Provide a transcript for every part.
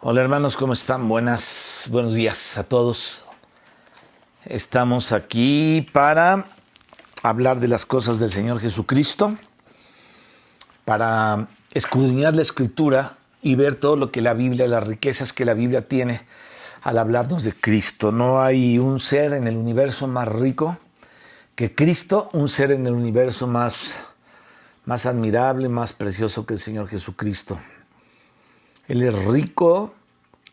Hola hermanos, ¿cómo están? Buenos días a todos. Estamos aquí para hablar de las cosas del Señor Jesucristo, para escudriñar la Escritura y ver todo lo que la Biblia, las riquezas que la Biblia tiene al hablarnos de Cristo. No hay un ser en el universo más rico que Cristo, un ser en el universo más admirable, más precioso que el Señor Jesucristo. Él es rico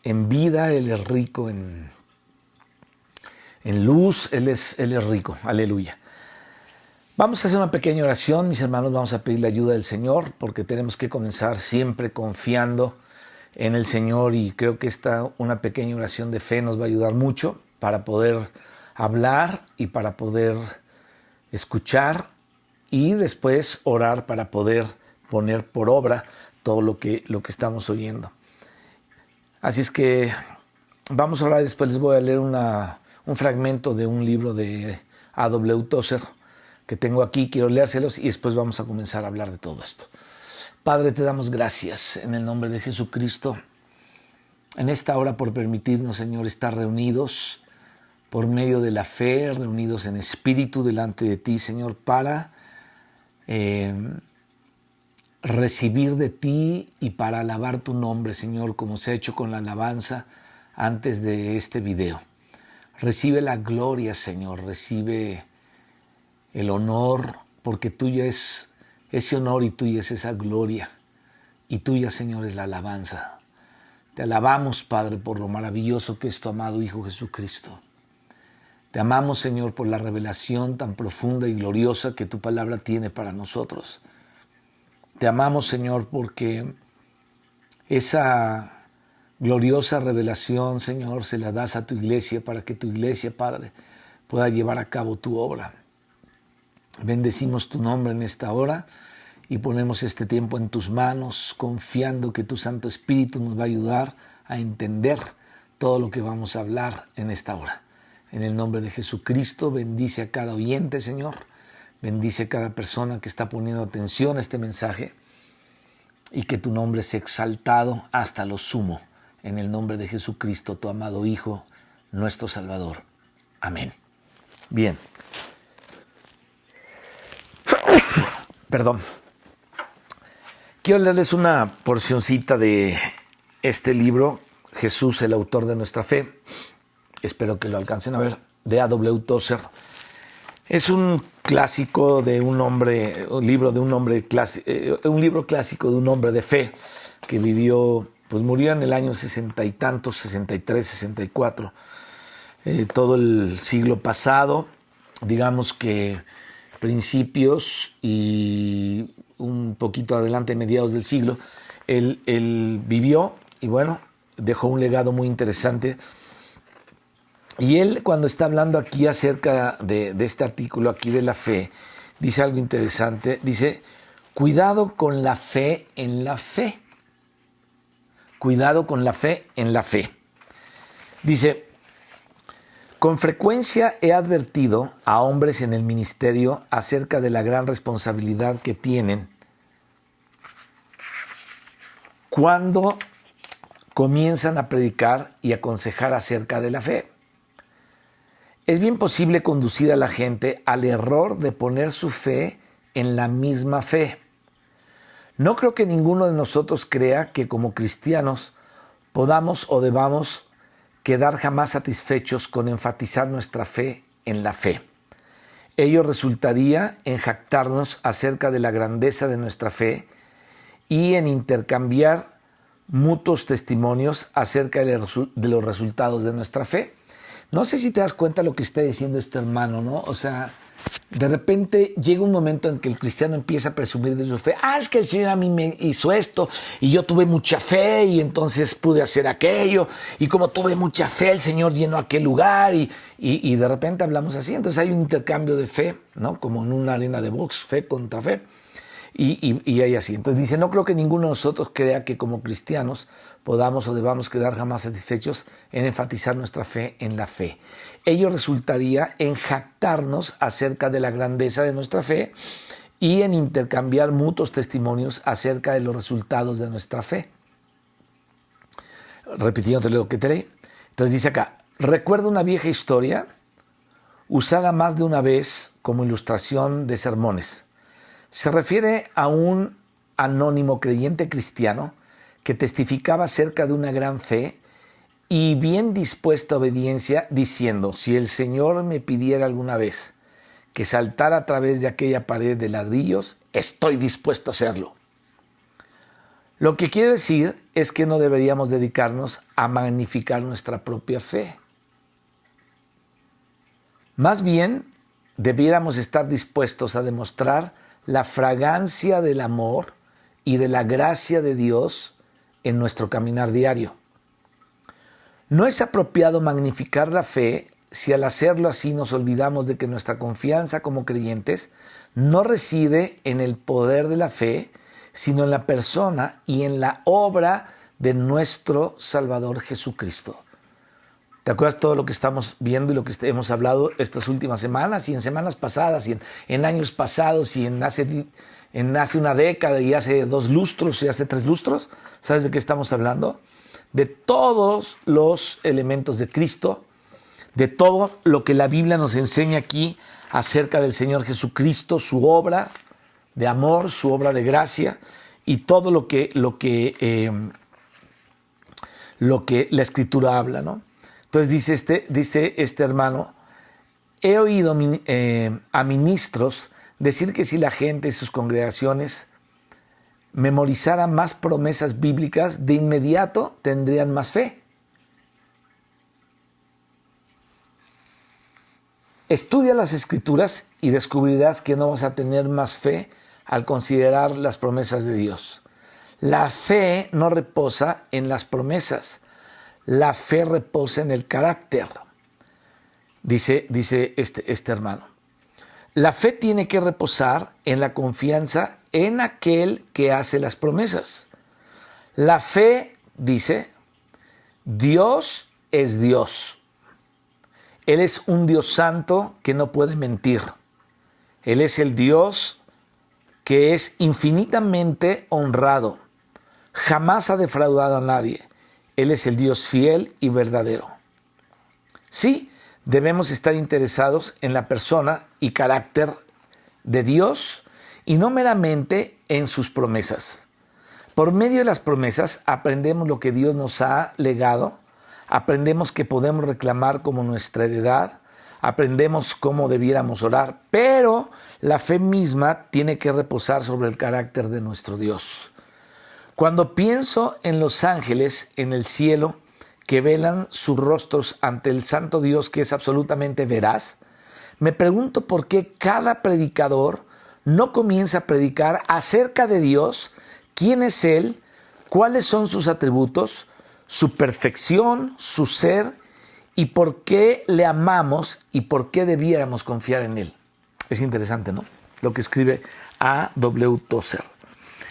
en vida, Él es rico en luz, Él es rico. Aleluya. Vamos a hacer una pequeña oración, mis hermanos. Vamos a pedir la ayuda del Señor porque tenemos que comenzar siempre confiando en el Señor, y creo que una pequeña oración de fe nos va a ayudar mucho para poder hablar y para poder escuchar y después orar para poder poner por obra todo lo que estamos oyendo. Así es que vamos a orar. Después les voy a leer un fragmento de un libro de A.W. Tozer que tengo aquí. Quiero leérselos y después vamos a comenzar a hablar de todo esto. Padre, te damos gracias en el nombre de Jesucristo en esta hora por permitirnos, Señor, estar reunidos por medio de la fe, reunidos en espíritu delante de ti, Señor, para recibir de ti y para alabar tu nombre, Señor, como se ha hecho con la alabanza antes de este video. Recibe la gloria, Señor, recibe el honor, porque tuyo es ese honor y tuya es esa gloria, y tuya, Señor, es la alabanza. Te alabamos, Padre, por lo maravilloso que es tu amado Hijo Jesucristo. Te amamos, Señor, por la revelación tan profunda y gloriosa que tu palabra tiene para nosotros. Te amamos, Señor, porque esa gloriosa revelación, Señor, se la das a tu iglesia para que tu iglesia, Padre, pueda llevar a cabo tu obra. Bendecimos tu nombre en esta hora y ponemos este tiempo en tus manos, confiando que tu Santo Espíritu nos va a ayudar a entender todo lo que vamos a hablar en esta hora. En el nombre de Jesucristo, bendice a cada oyente, Señor. Bendice a cada persona que está poniendo atención a este mensaje y que tu nombre sea exaltado hasta lo sumo. En el nombre de Jesucristo, tu amado Hijo, nuestro Salvador. Amén. Bien. Perdón. Quiero leerles una porcioncita de este libro, Jesús, el autor de nuestra fe. Espero que lo alcancen a ver, de A.W. Tozer. Es un clásico de un hombre, un libro clásico de un hombre de fe que vivió, pues murió en el año 60 y tantos, 63, 64, todo el siglo pasado, digamos que principios y un poquito adelante, mediados del siglo. Él vivió y bueno, dejó un legado muy interesante. Y él, cuando está hablando aquí acerca de este artículo aquí de la fe, dice algo interesante. Dice, cuidado con la fe en la fe. Cuidado con la fe en la fe. Dice, con frecuencia he advertido a hombres en el ministerio acerca de la gran responsabilidad que tienen cuando comienzan a predicar y aconsejar acerca de la fe. Es bien posible conducir a la gente al error de poner su fe en la misma fe. No creo que ninguno de nosotros crea que como cristianos podamos o debamos quedar jamás satisfechos con enfatizar nuestra fe en la fe. Ello resultaría en jactarnos acerca de la grandeza de nuestra fe y en intercambiar mutuos testimonios acerca de los resultados de nuestra fe. No sé si te das cuenta lo que está diciendo este hermano, ¿no? O sea, de repente llega un momento en que el cristiano empieza a presumir de su fe. Es que el Señor a mí me hizo esto y yo tuve mucha fe y entonces pude hacer aquello. Y como tuve mucha fe, el Señor llenó aquel lugar y de repente hablamos así. Entonces hay un intercambio de fe, ¿no? Como en una arena de box, fe contra fe. Y hay así. Entonces dice, no creo que ninguno de nosotros crea que como cristianos podamos o debamos quedar jamás satisfechos en enfatizar nuestra fe en la fe. Ello resultaría en jactarnos acerca de la grandeza de nuestra fe y en intercambiar mutuos testimonios acerca de los resultados de nuestra fe. repitiéndote lo que te leí. Entonces dice acá, recuerdo una vieja historia usada más de una vez como ilustración de sermones. Se refiere a un anónimo creyente cristiano que testificaba acerca de una gran fe y bien dispuesta a obediencia, diciendo, si el Señor me pidiera alguna vez que saltara a través de aquella pared de ladrillos, estoy dispuesto a hacerlo. Lo que quiere decir es que no deberíamos dedicarnos a magnificar nuestra propia fe. Más bien, debiéramos estar dispuestos a demostrar la fragancia del amor y de la gracia de Dios en nuestro caminar diario. No es apropiado magnificar la fe si al hacerlo así nos olvidamos de que nuestra confianza como creyentes no reside en el poder de la fe, sino en la persona y en la obra de nuestro Salvador Jesucristo. ¿Te acuerdas todo lo que estamos viendo y lo que hemos hablado estas últimas semanas y en semanas pasadas y en años pasados y en hace una década y hace 2 lustros y hace 3 lustros? ¿Sabes de qué estamos hablando? De todos los elementos de Cristo, de todo lo que la Biblia nos enseña aquí acerca del Señor Jesucristo, su obra de amor, su obra de gracia y todo lo que la Escritura habla, ¿no? Entonces dice este hermano, he oído a ministros decir que si la gente y sus congregaciones memorizaran más promesas bíblicas, de inmediato tendrían más fe. Estudia las Escrituras y descubrirás que no vas a tener más fe al considerar las promesas de Dios. La fe no reposa en las promesas, la fe reposa en el carácter, dice este hermano. La fe tiene que reposar en la confianza en aquel que hace las promesas. La fe dice, Dios es Dios. Él es un Dios santo que no puede mentir. Él es el Dios que es infinitamente honrado. Jamás ha defraudado a nadie. Él es el Dios fiel y verdadero. Sí, debemos estar interesados en la persona y carácter de Dios y no meramente en sus promesas. Por medio de las promesas aprendemos lo que Dios nos ha legado, aprendemos que podemos reclamar como nuestra heredad, aprendemos cómo debiéramos orar, pero la fe misma tiene que reposar sobre el carácter de nuestro Dios. Cuando pienso en los ángeles en el cielo que velan sus rostros ante el santo Dios que es absolutamente veraz, me pregunto por qué cada predicador no comienza a predicar acerca de Dios, quién es Él, cuáles son sus atributos, su perfección, su ser y por qué le amamos y por qué debiéramos confiar en Él. Es interesante, ¿no? Lo que escribe A.W. Tozer.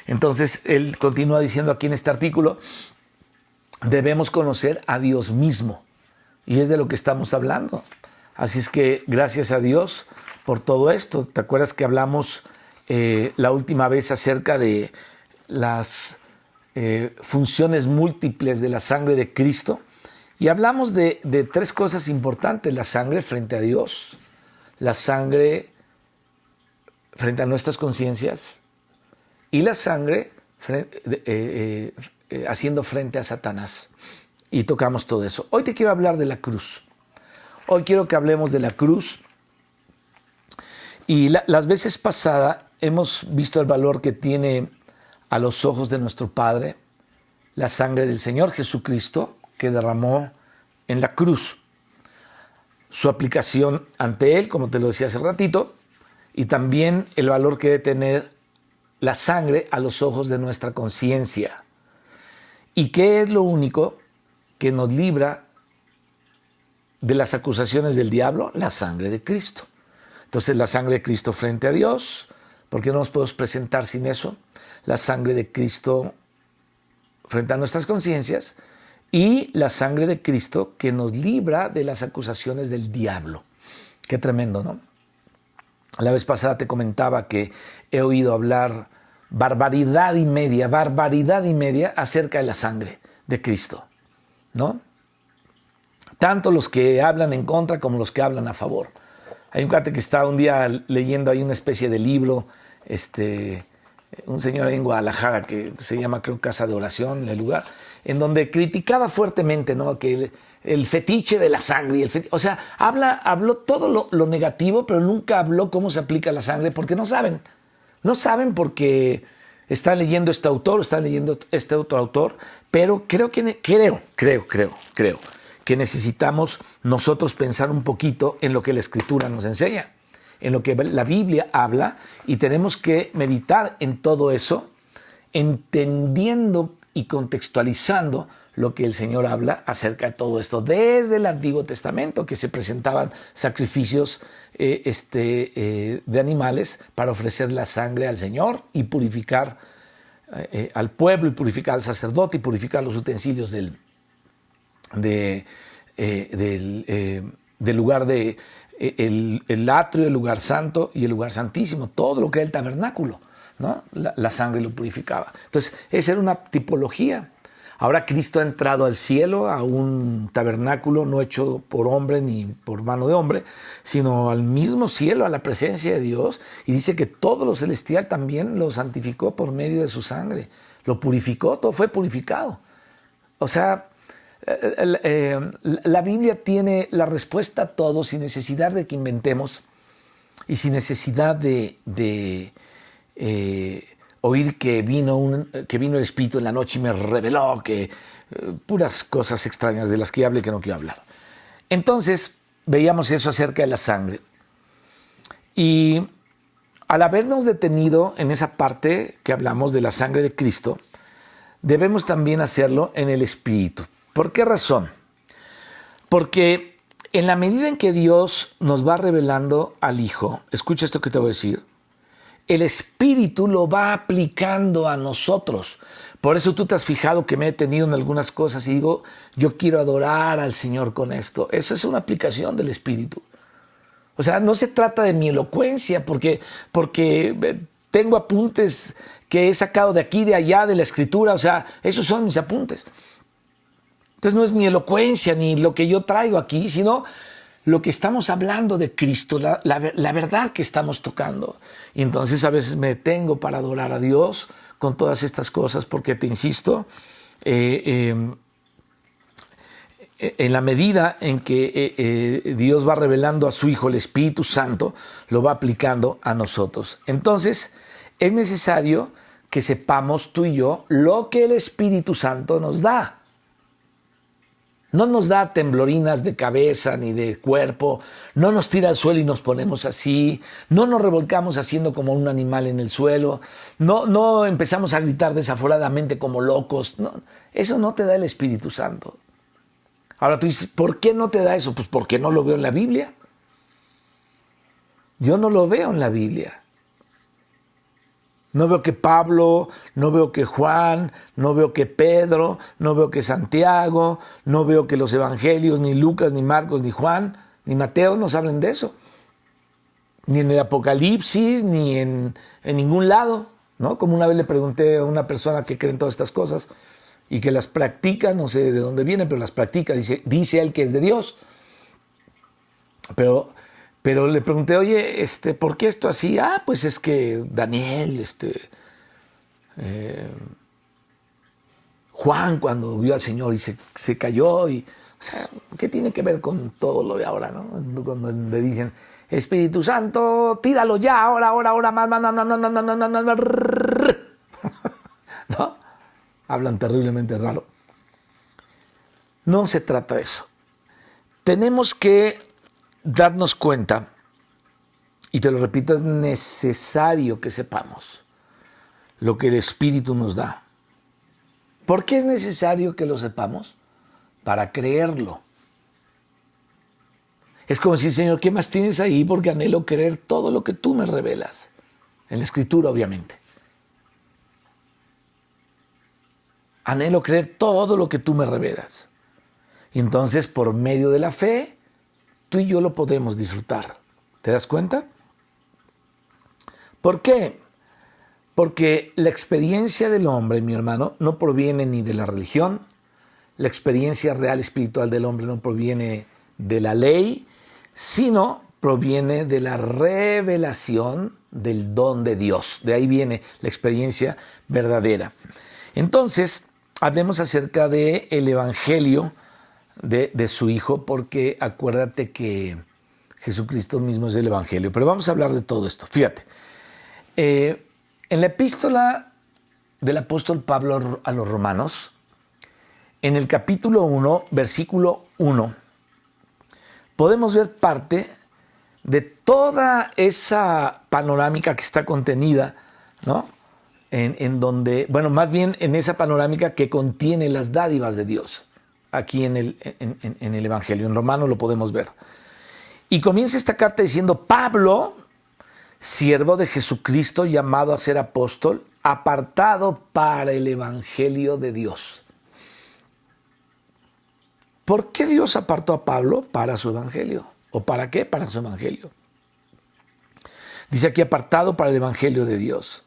Entonces, él continúa diciendo aquí en este artículo, debemos conocer a Dios mismo. Y es de lo que estamos hablando. Así es que gracias a Dios por todo esto. ¿Te acuerdas que hablamos la última vez acerca de las funciones múltiples de la sangre de Cristo? Y hablamos de 3 cosas importantes. La sangre frente a Dios, la sangre frente a nuestras conciencias, y la sangre haciendo frente a Satanás. Y tocamos todo eso. Hoy te quiero hablar de la cruz. Hoy quiero que hablemos de la cruz. Y las veces pasadas hemos visto el valor que tiene a los ojos de nuestro Padre la sangre del Señor Jesucristo que derramó en la cruz. Su aplicación ante Él, como te lo decía hace ratito, y también el valor que debe tener la sangre a los ojos de nuestra conciencia. ¿Y qué es lo único que nos libra de las acusaciones del diablo? La sangre de Cristo. Entonces, la sangre de Cristo frente a Dios, porque no nos podemos presentar sin eso. La sangre de Cristo frente a nuestras conciencias y la sangre de Cristo que nos libra de las acusaciones del diablo. Qué tremendo, ¿no? La vez pasada te comentaba que he oído hablar barbaridad y media acerca de la sangre de Cristo. ¿no? Tanto los que hablan en contra como los que hablan a favor. Hay un cuate que está un día leyendo ahí una especie de libro, un señor ahí en Guadalajara que se llama, creo, Casa de Oración, el lugar, en donde criticaba fuertemente, ¿no?, que el fetiche de la sangre, o sea, habló todo lo negativo, pero nunca habló cómo se aplica la sangre, porque no saben. No saben porque están leyendo este autor, están leyendo este otro autor, pero creo que necesitamos nosotros pensar un poquito en lo que la Escritura nos enseña, en lo que la Biblia habla, y tenemos que meditar en todo eso, entendiendo y contextualizando lo que el Señor habla acerca de todo esto. Desde el Antiguo Testamento, que se presentaban sacrificios de animales para ofrecer la sangre al Señor y purificar al pueblo, y purificar al sacerdote, y purificar los utensilios del lugar el atrio, el lugar santo y el lugar santísimo, todo lo que era el tabernáculo, ¿no? La sangre lo purificaba. Entonces, esa era una tipología. Ahora Cristo ha entrado al cielo, a un tabernáculo no hecho por hombre ni por mano de hombre, sino al mismo cielo, a la presencia de Dios, y dice que todo lo celestial también lo santificó por medio de su sangre, lo purificó, todo fue purificado. O sea, la Biblia tiene la respuesta a todo sin necesidad de que inventemos y sin necesidad de oír que vino el Espíritu en la noche y me reveló puras cosas extrañas de las que hable que no quiero hablar. Entonces, veíamos eso acerca de la sangre. Y al habernos detenido en esa parte que hablamos de la sangre de Cristo, debemos también hacerlo en el Espíritu. ¿Por qué razón? Porque en la medida en que Dios nos va revelando al Hijo, escucha esto que te voy a decir, el Espíritu lo va aplicando a nosotros. Por eso tú te has fijado que me he detenido en algunas cosas y digo, yo quiero adorar al Señor con esto. Eso es una aplicación del Espíritu. O sea, no se trata de mi elocuencia, porque tengo apuntes que he sacado de aquí, de allá, de la Escritura. O sea, esos son mis apuntes. Entonces no es mi elocuencia ni lo que yo traigo aquí, sino lo que estamos hablando de Cristo, la verdad que estamos tocando. Y entonces a veces me detengo para adorar a Dios con todas estas cosas, porque te insisto, en la medida en que Dios va revelando a su Hijo, el Espíritu Santo, lo va aplicando a nosotros. Entonces es necesario que sepamos tú y yo lo que el Espíritu Santo nos da. No nos da temblorinas de cabeza ni de cuerpo, no nos tira al suelo y nos ponemos así, no nos revolcamos haciendo como un animal en el suelo, no empezamos a gritar desaforadamente como locos. No, eso no te da el Espíritu Santo. Ahora tú dices, ¿por qué no te da eso? Pues porque no lo veo en la Biblia. Yo no lo veo en la Biblia. No veo que Pablo, no veo que Juan, no veo que Pedro, no veo que Santiago, no veo que los evangelios, ni Lucas, ni Marcos, ni Juan, ni Mateo nos hablen de eso. Ni en el Apocalipsis, ni en ningún lado, ¿no? Como una vez le pregunté a una persona que cree en todas estas cosas y que las practica, no sé de dónde viene, pero las practica, dice él que es de Dios. Pero le pregunté, oye, ¿por qué esto así? Pues es que Daniel, Juan cuando vio al Señor y se cayó. O sea, ¿qué tiene que ver con todo lo de ahora, no? Cuando le dicen, Espíritu Santo, tíralo ya, ahora, más, ¿no? Hablan terriblemente raro. No se trata de eso. Tenemos que darnos cuenta, y te lo repito, es necesario que sepamos lo que el Espíritu nos da. ¿Por qué es necesario que lo sepamos? Para creerlo. Es como decir, Señor, ¿qué más tienes ahí? Porque anhelo creer todo lo que tú me revelas. En la Escritura, obviamente. Anhelo creer todo lo que tú me revelas. Y entonces, por medio de la fe, tú y yo lo podemos disfrutar. ¿Te das cuenta? ¿Por qué? Porque la experiencia del hombre, mi hermano, no proviene ni de la religión. la experiencia real espiritual del hombre no proviene de la ley, sino proviene de la revelación del don de Dios. De ahí viene la experiencia verdadera. Entonces, hablemos acerca del Evangelio de su Hijo, porque acuérdate que Jesucristo mismo es el Evangelio. Pero vamos a hablar de todo esto. Fíjate, en la epístola del apóstol Pablo a los Romanos, en el capítulo 1, versículo 1, podemos ver parte de toda esa panorámica que está contenida, ¿no? En donde, bueno, más bien en esa panorámica que contiene las dádivas de Dios. Aquí en el Evangelio, en Romanos lo podemos ver. Y comienza esta carta diciendo: Pablo, siervo de Jesucristo, llamado a ser apóstol, apartado para el Evangelio de Dios. ¿Por qué Dios apartó a Pablo para su Evangelio? ¿O para qué? Para su Evangelio. Dice aquí: apartado para el Evangelio de Dios.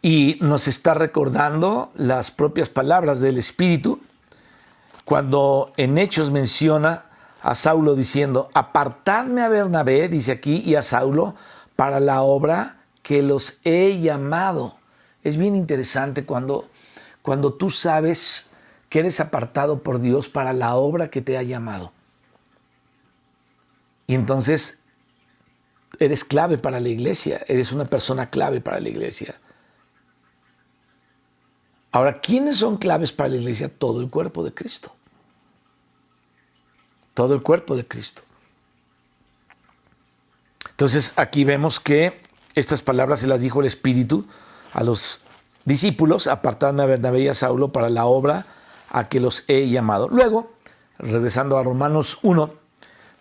Y nos está recordando las propias palabras del Espíritu, cuando en Hechos menciona a Saulo diciendo: apartadme a Bernabé, dice aquí, y a Saulo para la obra que los he llamado. Es bien interesante cuando tú sabes que eres apartado por Dios para la obra que te ha llamado. Y entonces eres clave para la iglesia, eres una persona clave para la iglesia. Ahora, ¿quiénes son claves para la iglesia? Todo el cuerpo de Cristo. Todo el cuerpo de Cristo. Entonces, aquí vemos que estas palabras se las dijo el Espíritu a los discípulos: apartadme a Bernabé y a Saulo para la obra a que los he llamado. Luego, regresando a Romanos 1,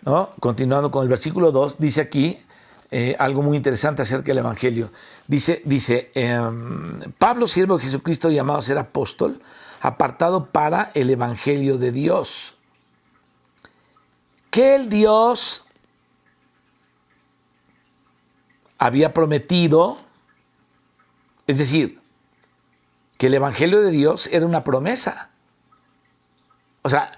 ¿no? Continuando con el versículo 2, dice aquí algo muy interesante acerca del Evangelio. Dice Pablo, siervo de Jesucristo, llamado a ser apóstol, apartado para el Evangelio de Dios. Que el Dios había prometido, es decir, que el Evangelio de Dios era una promesa. O sea,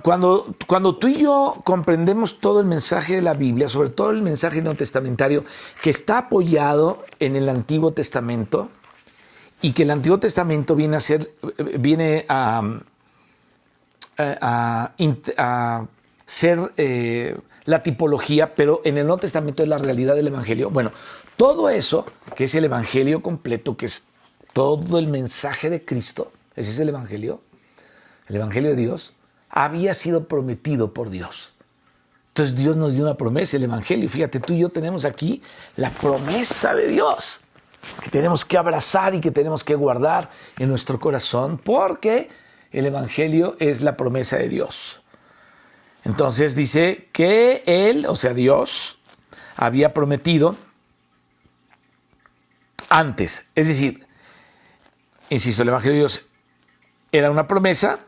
cuando tú y yo comprendemos todo el mensaje de la Biblia, sobre todo el mensaje neotestamentario, que está apoyado en el Antiguo Testamento, y que el Antiguo Testamento viene a ser la tipología, pero en el Nuevo Testamento es la realidad del Evangelio. Bueno, todo eso, que es el Evangelio completo, que es todo el mensaje de Cristo, ese es el Evangelio de Dios, había sido prometido por Dios. Entonces Dios nos dio una promesa, el Evangelio. Fíjate, tú y yo tenemos aquí la promesa de Dios, que tenemos que abrazar y que tenemos que guardar en nuestro corazón, porque el Evangelio es la promesa de Dios. Entonces dice que Él, o sea Dios, había prometido antes. Es decir, insisto, el Evangelio de Dios era una promesa.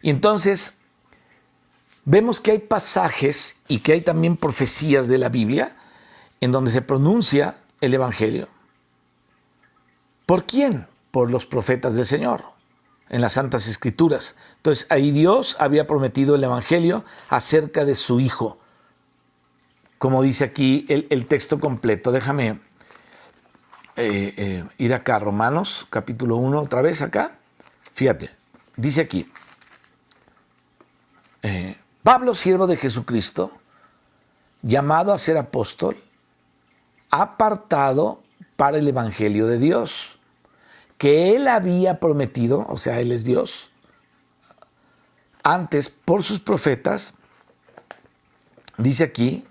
Y entonces vemos que hay pasajes y que hay también profecías de la Biblia en donde se pronuncia el Evangelio. ¿Por quién? Por los profetas del Señor, en las Santas Escrituras. Entonces ahí Dios había prometido el Evangelio acerca de su Hijo. Como dice aquí el texto completo. Déjame ir acá, Romanos, capítulo 1, otra vez acá. Fíjate, dice aquí: Pablo, siervo de Jesucristo, llamado a ser apóstol, apartado para el Evangelio de Dios, que Él había prometido, o sea, Él es Dios, antes por sus profetas, dice aquí,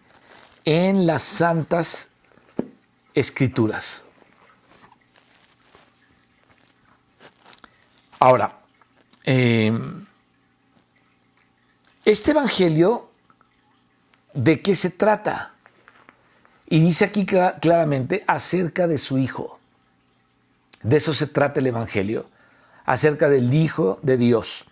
en las Santas Escrituras. Ahora, este Evangelio, ¿de qué se trata? Y dice aquí claramente acerca de su Hijo. De eso se trata el Evangelio, acerca del Hijo de Dios.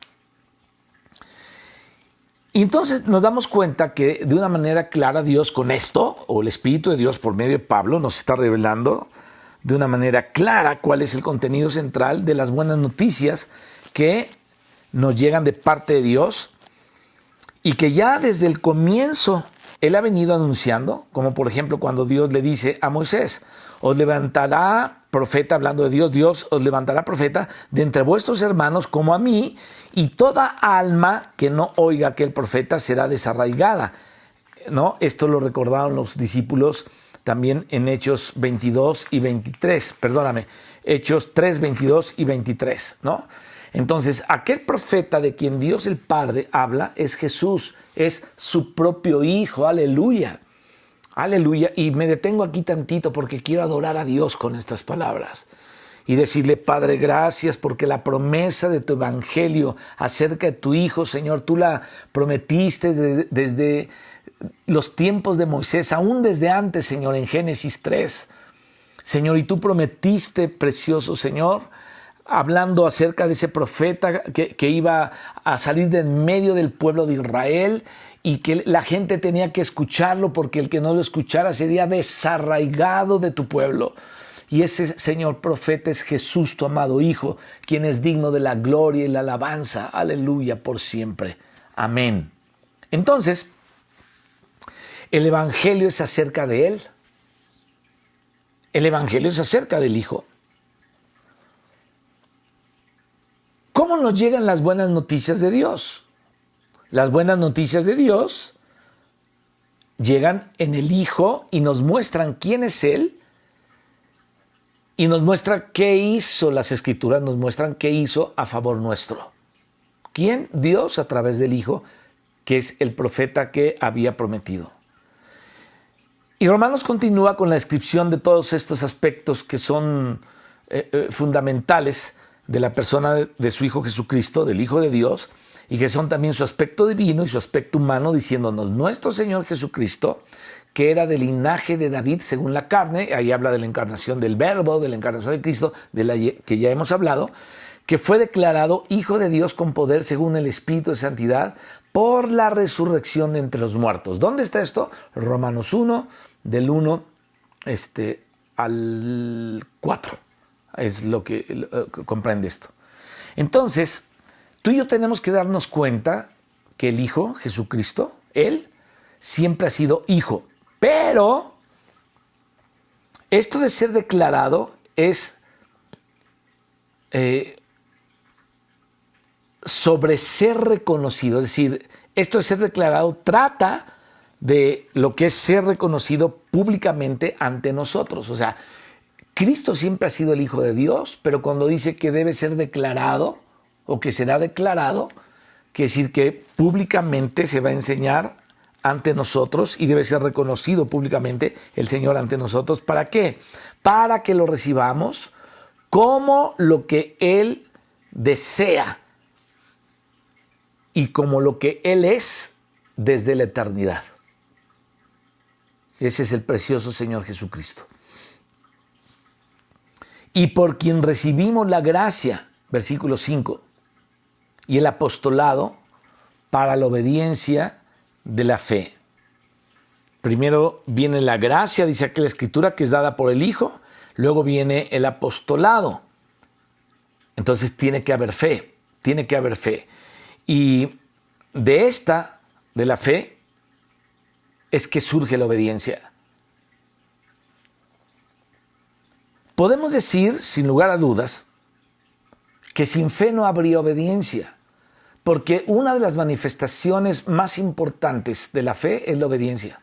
Y entonces nos damos cuenta que de una manera clara Dios con esto, o el Espíritu de Dios por medio de Pablo, nos está revelando de una manera clara cuál es el contenido central de las buenas noticias que nos llegan de parte de Dios y que ya desde el comienzo Él ha venido anunciando, como por ejemplo cuando Dios le dice a Moisés, os levantará profeta, hablando de Dios, Dios os levantará profeta de entre vuestros hermanos como a mí, y toda alma que no oiga aquel profeta será desarraigada, ¿no? Esto lo recordaron los discípulos también en Hechos 22 y 23, Hechos 3, 22 y 23, ¿no? Entonces, aquel profeta de quien Dios el Padre habla es Jesús, es su propio Hijo, aleluya. Aleluya. Y me detengo aquí tantito porque quiero adorar a Dios con estas palabras y decirle, Padre, gracias porque la promesa de tu evangelio acerca de tu Hijo, Señor, tú la prometiste desde los tiempos de Moisés, aún desde antes, Señor, en Génesis 3. Señor, y tú prometiste, precioso Señor, hablando acerca de ese profeta que iba a salir de en medio del pueblo de Israel y que la gente tenía que escucharlo porque el que no lo escuchara sería desarraigado de tu pueblo. Y ese Señor profeta es Jesús, tu amado Hijo, quien es digno de la gloria y la alabanza. Aleluya, por siempre. Amén. Entonces, el Evangelio es acerca de Él. El Evangelio es acerca del Hijo. ¿Cómo nos llegan las buenas noticias de Dios? Las buenas noticias de Dios llegan en el Hijo y nos muestran quién es Él y nos muestra qué hizo. Las Escrituras nos muestran qué hizo a favor nuestro. ¿Quién? Dios a través del Hijo, que es el profeta que había prometido. Y Romanos continúa con la descripción de todos estos aspectos que son fundamentales de la persona de su Hijo Jesucristo, del Hijo de Dios, y que son también su aspecto divino y su aspecto humano, diciéndonos nuestro Señor Jesucristo, que era del linaje de David según la carne, ahí habla de la encarnación del Verbo, de la encarnación de Cristo, de la que ya hemos hablado, que fue declarado Hijo de Dios con poder según el Espíritu de Santidad por la resurrección de entre los muertos. ¿Dónde está esto? Romanos 1, del 1 al 4. Es lo que comprende esto. Entonces, tú y yo tenemos que darnos cuenta que el Hijo, Jesucristo, Él siempre ha sido Hijo. Pero esto de ser declarado es sobre ser reconocido. Es decir, esto de ser declarado trata de lo que es ser reconocido públicamente ante nosotros. O sea, Cristo siempre ha sido el Hijo de Dios, pero cuando dice que debe ser declarado o que será declarado, quiere decir que públicamente se va a enseñar ante nosotros y debe ser reconocido públicamente el Señor ante nosotros. ¿Para qué? Para que lo recibamos como lo que Él desea y como lo que Él es desde la eternidad. Ese es el precioso Señor Jesucristo. Y por quien recibimos la gracia, versículo 5, y el apostolado para la obediencia de la fe. Primero viene la gracia, dice aquí la Escritura, que es dada por el Hijo. Luego viene el apostolado. Entonces tiene que haber fe, tiene que haber fe. Y de la fe, es que surge la obediencia. Podemos decir, sin lugar a dudas, que sin fe no habría obediencia, porque una de las manifestaciones más importantes de la fe es la obediencia.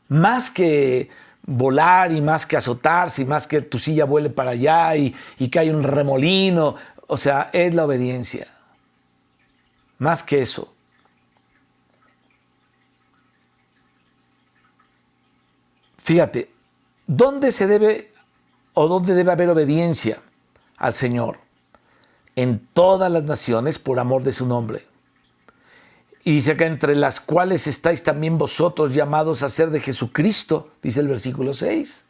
Más que volar y más que azotarse y más que tu silla vuele para allá y que hay un remolino, o sea, es la obediencia. Más que eso. Fíjate, ¿dónde se debe o dónde debe haber obediencia al Señor? En todas las naciones por amor de su nombre. Y dice acá, entre las cuales estáis también vosotros llamados a ser de Jesucristo, dice el versículo 6.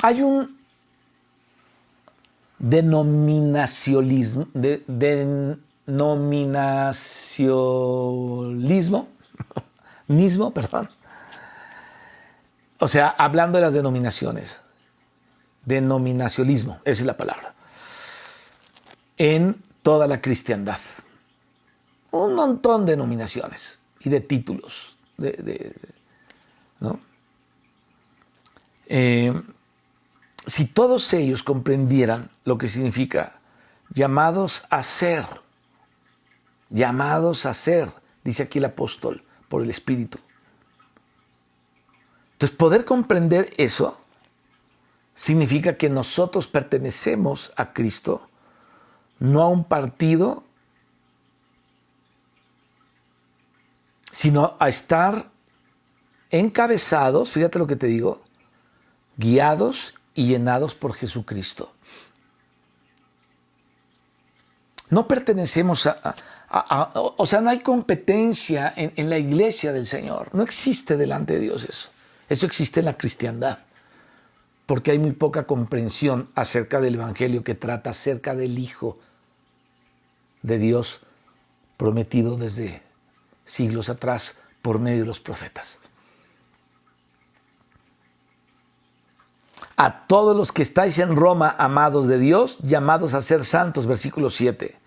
Hay un denominacionalismo, O sea, hablando de las denominaciones. Denominacionalismo, esa es la palabra. En toda la cristiandad. Un montón de denominaciones y de títulos. ¿No? Si todos ellos comprendieran lo que significa llamados a ser, dice aquí el apóstol, por el Espíritu. Entonces, poder comprender eso significa que nosotros pertenecemos a Cristo, no a un partido, sino a estar encabezados, fíjate lo que te digo, guiados y llenados por Jesucristo. No pertenecemos o sea, no hay competencia en la iglesia del Señor. No existe delante de Dios eso. Eso existe en la cristiandad. Porque hay muy poca comprensión acerca del Evangelio que trata acerca del Hijo de Dios prometido desde siglos atrás por medio de los profetas. A todos los que estáis en Roma, amados de Dios, llamados a ser santos, versículo 7.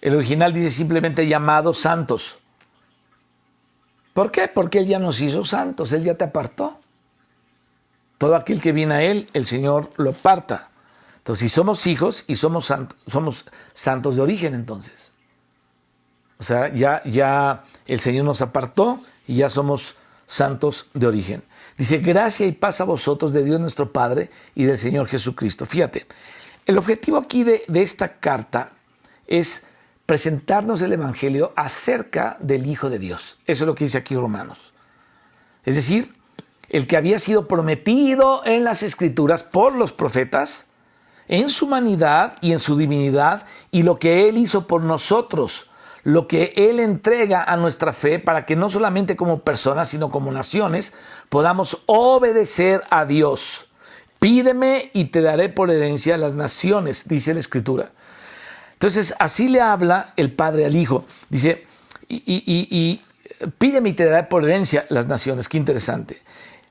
El original dice simplemente llamados santos. ¿Por qué? Porque Él ya nos hizo santos, Él ya te apartó. Todo aquel que viene a Él, el Señor lo aparta. Entonces, si somos hijos y somos santos de origen, entonces. O sea, ya el Señor nos apartó y ya somos santos de origen. Dice, gracia y paz a vosotros de Dios nuestro Padre y del Señor Jesucristo. Fíjate, el objetivo aquí de esta carta es presentarnos el Evangelio acerca del Hijo de Dios. Eso es lo que dice aquí Romanos. Es decir, el que había sido prometido en las Escrituras por los profetas, en su humanidad y en su divinidad, y lo que Él hizo por nosotros, lo que Él entrega a nuestra fe para que no solamente como personas, sino como naciones, podamos obedecer a Dios. Pídeme y te daré por herencia las naciones, dice la Escritura. Entonces, así le habla el Padre al Hijo. Dice, y pídeme y te daré por herencia las naciones. Qué interesante.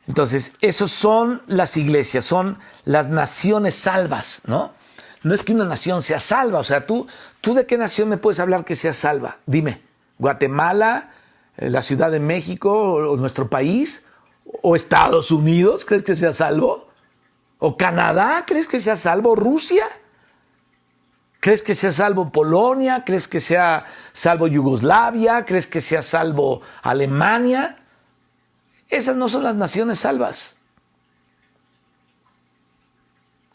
Entonces, esos son las iglesias, son las naciones salvas, ¿no? No es que una nación sea salva. O sea, ¿tú de qué nación me puedes hablar que sea salva? Dime, ¿Guatemala, la Ciudad de México, o nuestro país? ¿O Estados Unidos? ¿Crees que sea salvo? ¿O Canadá? ¿Crees que sea salvo? ¿Rusia? ¿Crees que sea salvo Polonia? ¿Crees que sea salvo Yugoslavia? ¿Crees que sea salvo Alemania? Esas no son las naciones salvas.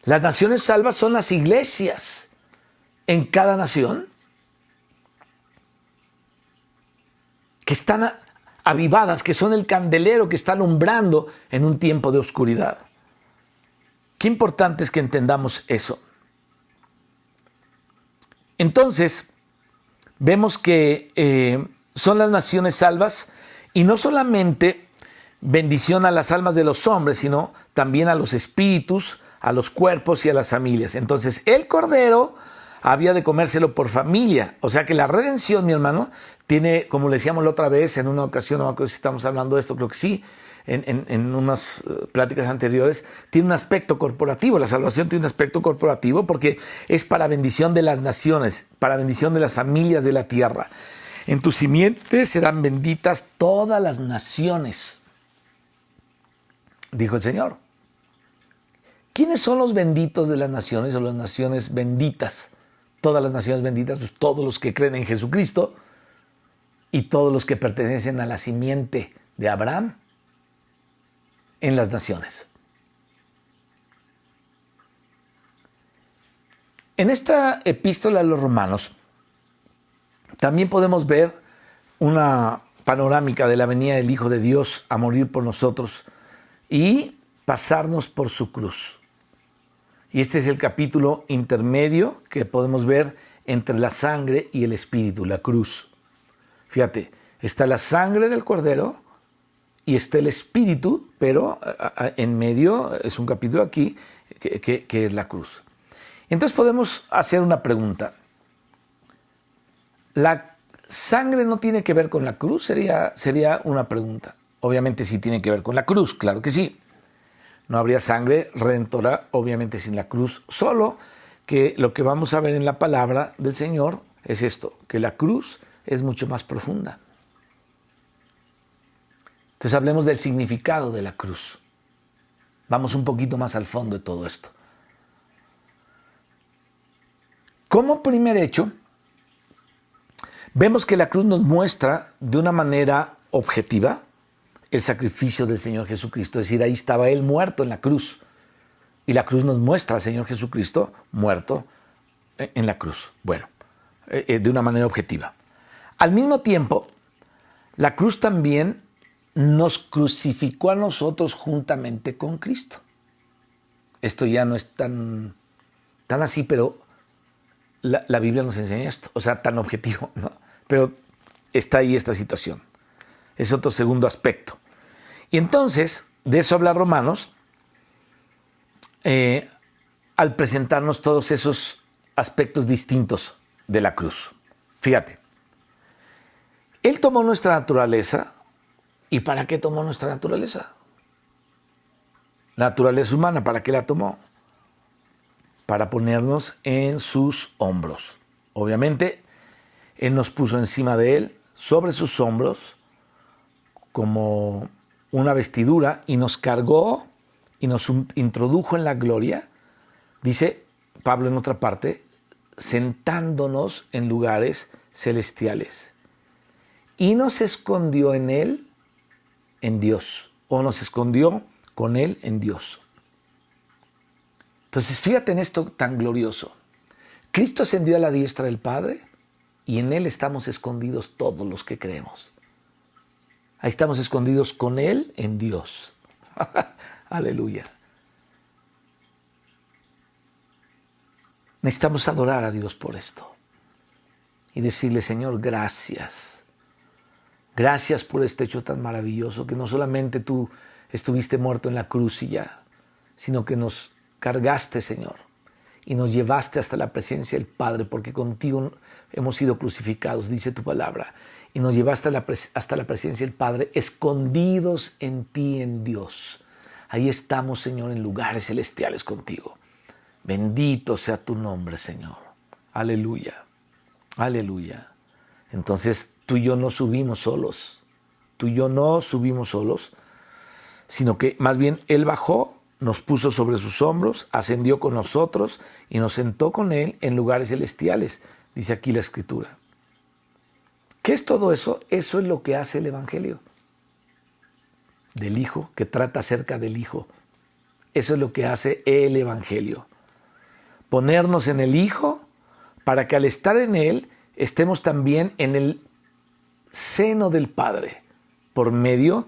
Las naciones salvas son las iglesias en cada nación que están avivadas, que son el candelero que está alumbrando en un tiempo de oscuridad. Qué importante es que entendamos eso. Entonces, vemos que son las naciones salvas y no solamente bendición a las almas de los hombres, sino también a los espíritus, a los cuerpos y a las familias. Entonces, el Cordero había de comérselo por familia. O sea que la redención, mi hermano, tiene, como le decíamos la otra vez, en una ocasión, no me acuerdo si estamos hablando de esto, creo que sí, en unas pláticas anteriores, tiene un aspecto corporativo. La salvación tiene un aspecto corporativo porque es para bendición de las naciones, para bendición de las familias de la tierra. En tu simiente serán benditas todas las naciones, dijo el Señor. ¿Quiénes son los benditos de las naciones o las naciones benditas? Todas las naciones benditas, pues todos los que creen en Jesucristo y todos los que pertenecen a la simiente de Abraham en las naciones. En esta epístola a los Romanos también podemos ver una panorámica de la venida del Hijo de Dios a morir por nosotros y pasarnos por su cruz. Y este es el capítulo intermedio que podemos ver entre la sangre y el espíritu, la cruz. Fíjate, está la sangre del Cordero y está el espíritu, pero en medio es un capítulo aquí que es la cruz. Entonces podemos hacer una pregunta. ¿La sangre no tiene que ver con la cruz? Sería una pregunta. Obviamente sí tiene que ver con la cruz, claro que sí. No habría sangre redentora, obviamente, sin la cruz. Solo que lo que vamos a ver en la palabra del Señor es esto, que la cruz es mucho más profunda. Entonces hablemos del significado de la cruz. Vamos un poquito más al fondo de todo esto. Como primer hecho, vemos que la cruz nos muestra de una manera objetiva el sacrificio del Señor Jesucristo. Es decir, ahí estaba Él muerto en la cruz. Y la cruz nos muestra al Señor Jesucristo muerto en la cruz. Bueno, de una manera objetiva. Al mismo tiempo, la cruz también nos crucificó a nosotros juntamente con Cristo. Esto ya no es tan así, pero la Biblia nos enseña esto. O sea, tan objetivo, ¿no? Pero está ahí esta situación. Es otro segundo aspecto. Y entonces, de eso habla Romanos, al presentarnos todos esos aspectos distintos de la cruz. Fíjate, Él tomó nuestra naturaleza. ¿Y para qué tomó nuestra naturaleza? Naturaleza humana, ¿para qué la tomó? Para ponernos en sus hombros. Obviamente, Él nos puso encima de Él, sobre sus hombros, como una vestidura, y nos cargó y nos introdujo en la gloria. Dice Pablo en otra parte, sentándonos en lugares celestiales. Y nos escondió en Él, en Dios, o nos escondió con Él en Dios. Entonces, fíjate en esto tan glorioso. Cristo ascendió a la diestra del Padre y en Él estamos escondidos todos los que creemos. Ahí estamos escondidos con Él en Dios. Aleluya. Necesitamos adorar a Dios por esto y decirle, Señor, gracias. Gracias por este hecho tan maravilloso, que no solamente tú estuviste muerto en la cruz y ya, sino que nos cargaste, Señor, y nos llevaste hasta la presencia del Padre, porque contigo hemos sido crucificados, dice tu palabra, y nos llevaste hasta la presencia del Padre, escondidos en ti, en Dios. Ahí estamos, Señor, en lugares celestiales contigo. Bendito sea tu nombre, Señor. Aleluya. Aleluya. Entonces, tú y yo no subimos solos. Tú y yo no subimos solos, sino que más bien Él bajó, nos puso sobre sus hombros, ascendió con nosotros y nos sentó con Él en lugares celestiales, dice aquí la Escritura. ¿Qué es todo eso? Eso es lo que hace el Evangelio del Hijo, que trata acerca del Hijo. Eso es lo que hace el Evangelio. Ponernos en el Hijo para que al estar en Él estemos también en el seno del Padre por medio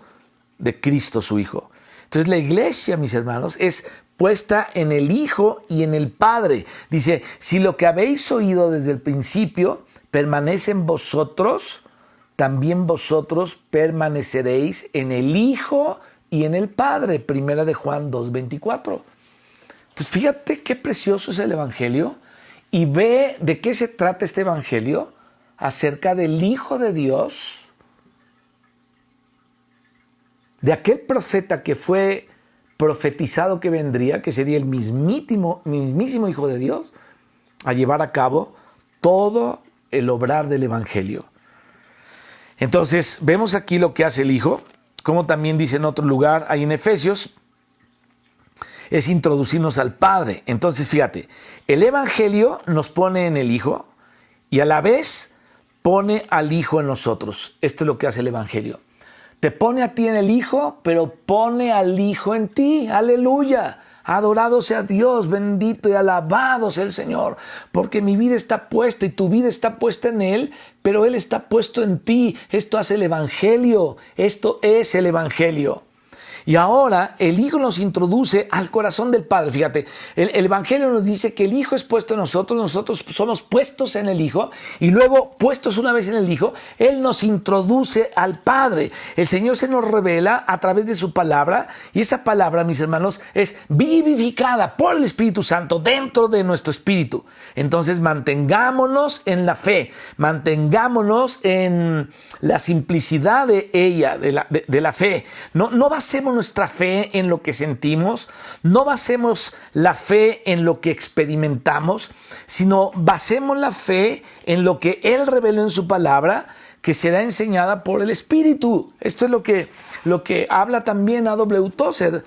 de Cristo su Hijo. Entonces la iglesia, mis hermanos, es puesta en el Hijo y en el Padre. Dice, si lo que habéis oído desde el principio permanece en vosotros, también vosotros permaneceréis en el Hijo y en el Padre. Primera de Juan 2:24. Pues fíjate qué precioso es el Evangelio y ve de qué se trata este Evangelio acerca del Hijo de Dios, de aquel profeta que fue profetizado que vendría, que sería el mismísimo Hijo de Dios, a llevar a cabo todo el obrar del Evangelio. Entonces, vemos aquí lo que hace el Hijo, como también dice en otro lugar, ahí en Efesios, es introducirnos al Padre. Entonces, fíjate, el Evangelio nos pone en el Hijo y a la vez pone al Hijo en nosotros. Esto es lo que hace el Evangelio. Te pone a ti en el Hijo, pero pone al Hijo en ti. ¡Aleluya! Adorado sea Dios, bendito y alabado sea el Señor, porque mi vida está puesta y tu vida está puesta en Él, pero Él está puesto en ti. Esto hace el Evangelio. Esto es el Evangelio. Y ahora el Hijo nos introduce al corazón del Padre. Fíjate, el Evangelio nos dice que el Hijo es puesto en nosotros, nosotros somos puestos en el Hijo, y luego, puestos una vez en el Hijo, Él nos introduce al Padre. El Señor se nos revela a través de su palabra, y esa palabra, mis hermanos, es vivificada por el Espíritu Santo dentro de nuestro espíritu. Entonces, mantengámonos en la fe, mantengámonos en la simplicidad de ella, de la fe. No basemos basemos nuestra fe en lo que sentimos, no basemos la fe en lo que experimentamos, sino basemos la fe en lo que Él reveló en su palabra, que será enseñada por el Espíritu. Esto es lo que habla también A.W. Tozer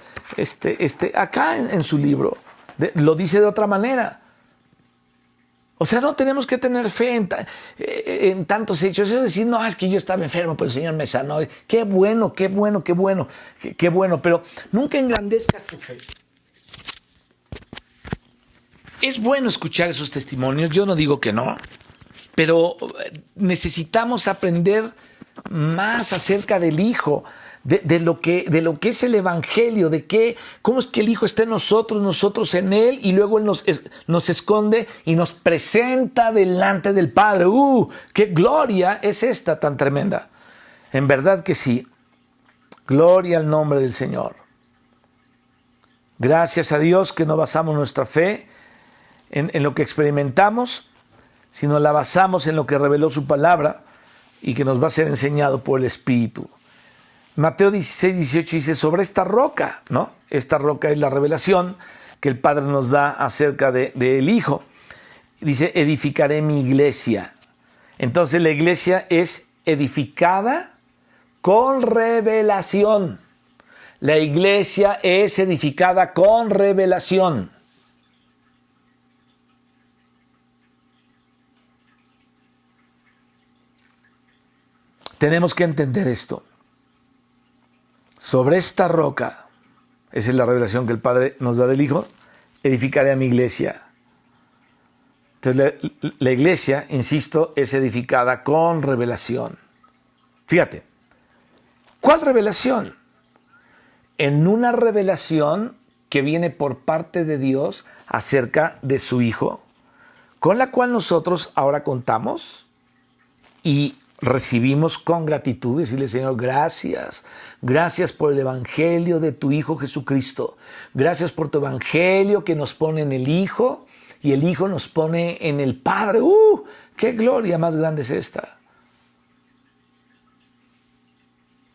acá en su libro. Lo dice de otra manera. O sea, no tenemos que tener fe en tantos hechos. Eso es decir, no, es que yo estaba enfermo, pero el Señor me sanó. Qué bueno, qué bueno, qué bueno, qué bueno. Pero nunca engrandezcas tu fe. Es bueno escuchar esos testimonios, yo no digo que no, pero necesitamos aprender más acerca del Hijo, de lo que es el Evangelio, cómo es que el Hijo está en nosotros, nosotros en Él, y luego Él nos esconde y nos presenta delante del Padre. ¡Qué gloria es esta tan tremenda! En verdad que sí. Gloria al nombre del Señor. Gracias a Dios que no basamos nuestra fe en lo que experimentamos, sino la basamos en lo que reveló su palabra y que nos va a ser enseñado por el Espíritu. Mateo 16, 18 dice, sobre esta roca, ¿no? Esta roca es la revelación que el Padre nos da acerca del Hijo. Dice, edificaré mi iglesia. Entonces la iglesia es edificada con revelación. La iglesia es edificada con revelación. Tenemos que entender esto. Sobre esta roca, esa es la revelación que el Padre nos da del Hijo, edificaré a mi iglesia. Entonces la iglesia, insisto, es edificada con revelación. Fíjate, ¿cuál revelación? En una revelación que viene por parte de Dios acerca de su Hijo, con la cual nosotros ahora contamos y recibimos con gratitud, decirle, Señor, gracias por el Evangelio de tu Hijo Jesucristo, gracias por tu Evangelio que nos pone en el Hijo y el Hijo nos pone en el Padre. ¡Qué gloria más grande es esta!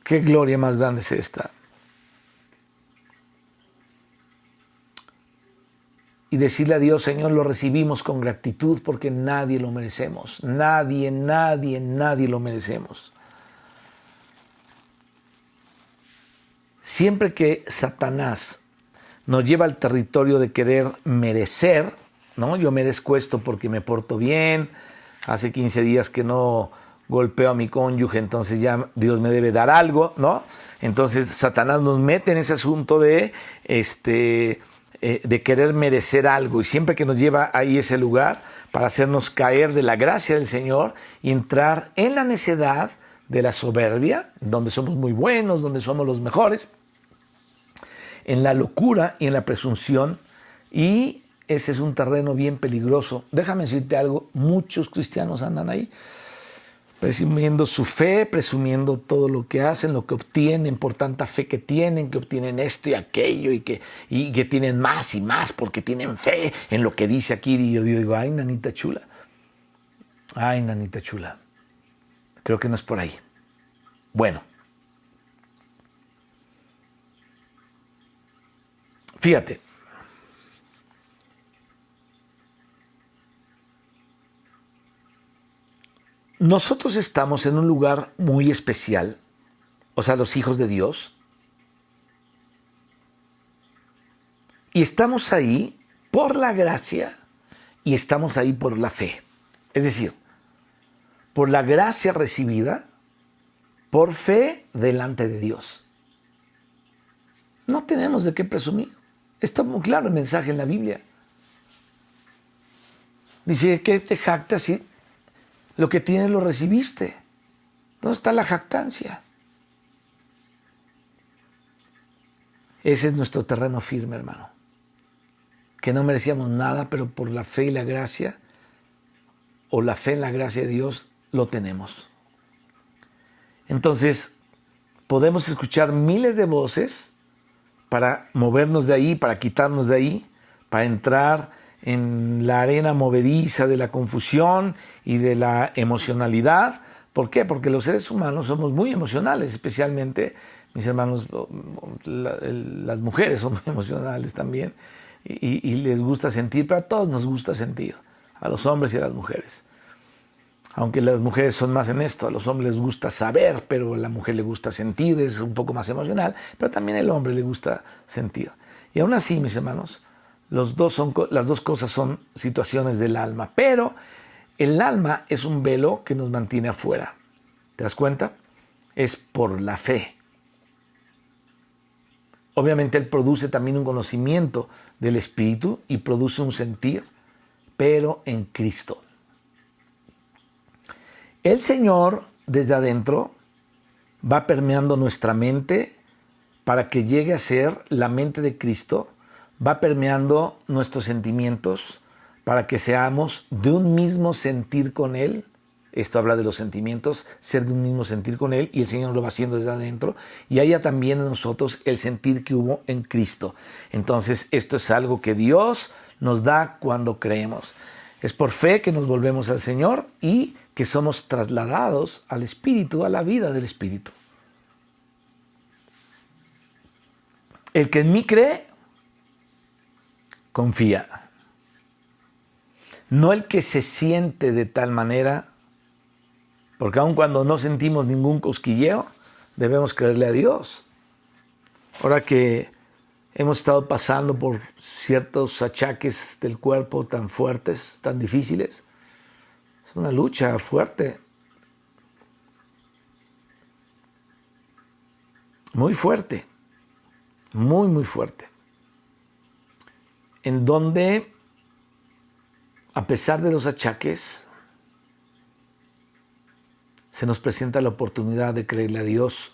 ¡Qué gloria más grande es esta! Y decirle a Dios, Señor, lo recibimos con gratitud porque nadie lo merecemos. Nadie lo merecemos. Siempre que Satanás nos lleva al territorio de querer merecer, ¿no? Yo merezco esto porque me porto bien, hace 15 días que no golpeo a mi cónyuge, entonces ya Dios me debe dar algo, ¿no? Entonces Satanás nos mete en ese asunto de querer merecer algo, y siempre que nos lleva ahí ese lugar para hacernos caer de la gracia del Señor y entrar en la necedad de la soberbia, donde somos muy buenos, donde somos los mejores, en la locura y en la presunción, y ese es un terreno bien peligroso. Déjame decirte algo, muchos cristianos andan ahí presumiendo su fe, presumiendo todo lo que hacen, lo que obtienen por tanta fe que obtienen esto y aquello, y que tienen más y más porque tienen fe en lo que dice aquí. Y yo digo, ay, nanita chula, creo que no es por ahí. Bueno, fíjate, nosotros estamos en un lugar muy especial, o sea, los hijos de Dios, y estamos ahí por la gracia y estamos ahí por la fe. Es decir, por la gracia recibida, por fe delante de Dios. No tenemos de qué presumir. Está muy claro el mensaje en la Biblia. Dice que te jactas y lo que tienes lo recibiste. ¿Dónde está la jactancia? Ese es nuestro terreno firme, hermano. Que no merecíamos nada, pero por la fe y la gracia, o la fe en la gracia de Dios, lo tenemos. Entonces, podemos escuchar miles de voces para movernos de ahí, para quitarnos de ahí, para entrar en la arena movediza de la confusión y de la emocionalidad. ¿Por qué? Porque los seres humanos somos muy emocionales, especialmente mis hermanos, las mujeres son muy emocionales también y les gusta sentir, pero a todos nos gusta sentir, a los hombres y a las mujeres. Aunque las mujeres son más en esto, a los hombres les gusta saber, pero a la mujer le gusta sentir, es un poco más emocional, pero también al hombre le gusta sentir. Y aún así, mis hermanos, las dos cosas son situaciones del alma, pero el alma es un velo que nos mantiene afuera. ¿Te das cuenta? Es por la fe. Obviamente Él produce también un conocimiento del Espíritu y produce un sentir, pero en Cristo. El Señor, desde adentro, va permeando nuestra mente para que llegue a ser la mente de Cristo, va permeando nuestros sentimientos para que seamos de un mismo sentir con Él. Esto habla de los sentimientos, ser de un mismo sentir con Él, y el Señor lo va haciendo desde adentro, y haya también en nosotros el sentir que hubo en Cristo. Entonces, esto es algo que Dios nos da cuando creemos. Es por fe que nos volvemos al Señor y que somos trasladados al Espíritu, a la vida del Espíritu. El que en mí cree, confía. No el que se siente de tal manera, porque aun cuando no sentimos ningún cosquilleo, debemos creerle a Dios. Ahora que hemos estado pasando por ciertos achaques del cuerpo tan fuertes, tan difíciles, es una lucha fuerte, muy fuerte, muy, muy fuerte, en donde, a pesar de los achaques, se nos presenta la oportunidad de creerle a Dios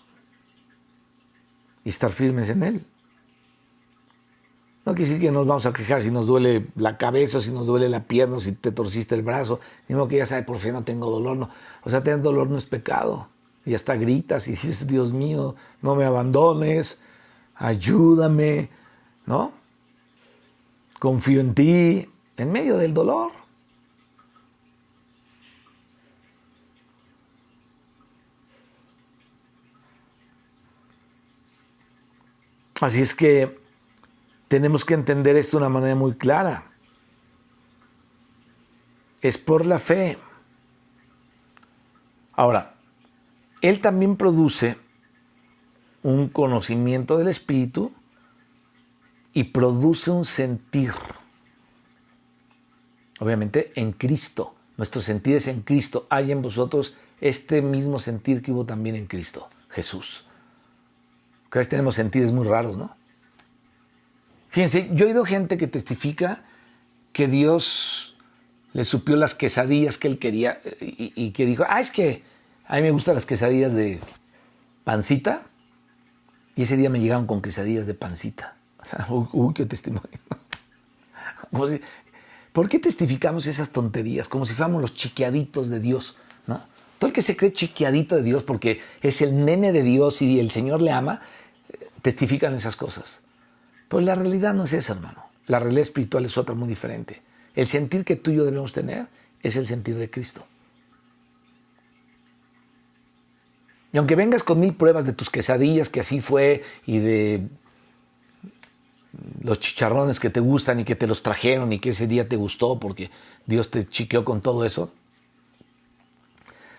y estar firmes en Él. No quiere decir que nos vamos a quejar si nos duele la cabeza, o si nos duele la pierna, o si te torciste el brazo. Ni modo que ya sabes, por fin no tengo dolor. No. O sea, tener dolor no es pecado. Y hasta gritas y dices, Dios mío, no me abandones, ayúdame, ¿no? Confío en ti, en medio del dolor. Así es que tenemos que entender esto de una manera muy clara. Es por la fe. Ahora, Él también produce un conocimiento del Espíritu y produce un sentir. Obviamente en Cristo. Nuestro sentir es en Cristo. Hay en vosotros este mismo sentir que hubo también en Cristo, Jesús. Cada vez tenemos sentidos muy raros, ¿no? Fíjense, yo he oído gente que testifica que Dios le suplió las quesadillas que él quería y que dijo, es que a mí me gustan las quesadillas de pancita, y ese día me llegaron con quesadillas de pancita. O sea, qué testimonio. ¿Por qué testificamos esas tonterías? Como si fuéramos los chiqueaditos de Dios, ¿no? Todo el que se cree chiqueadito de Dios porque es el nene de Dios y el Señor le ama, testifican esas cosas. Pero la realidad no es esa, hermano. La realidad espiritual es otra muy diferente. El sentir que tú y yo debemos tener es el sentir de Cristo. Y aunque vengas con 1000 pruebas de tus quesadillas, que así fue, y de los chicharrones que te gustan y que te los trajeron y que ese día te gustó porque Dios te chiqueó con todo eso,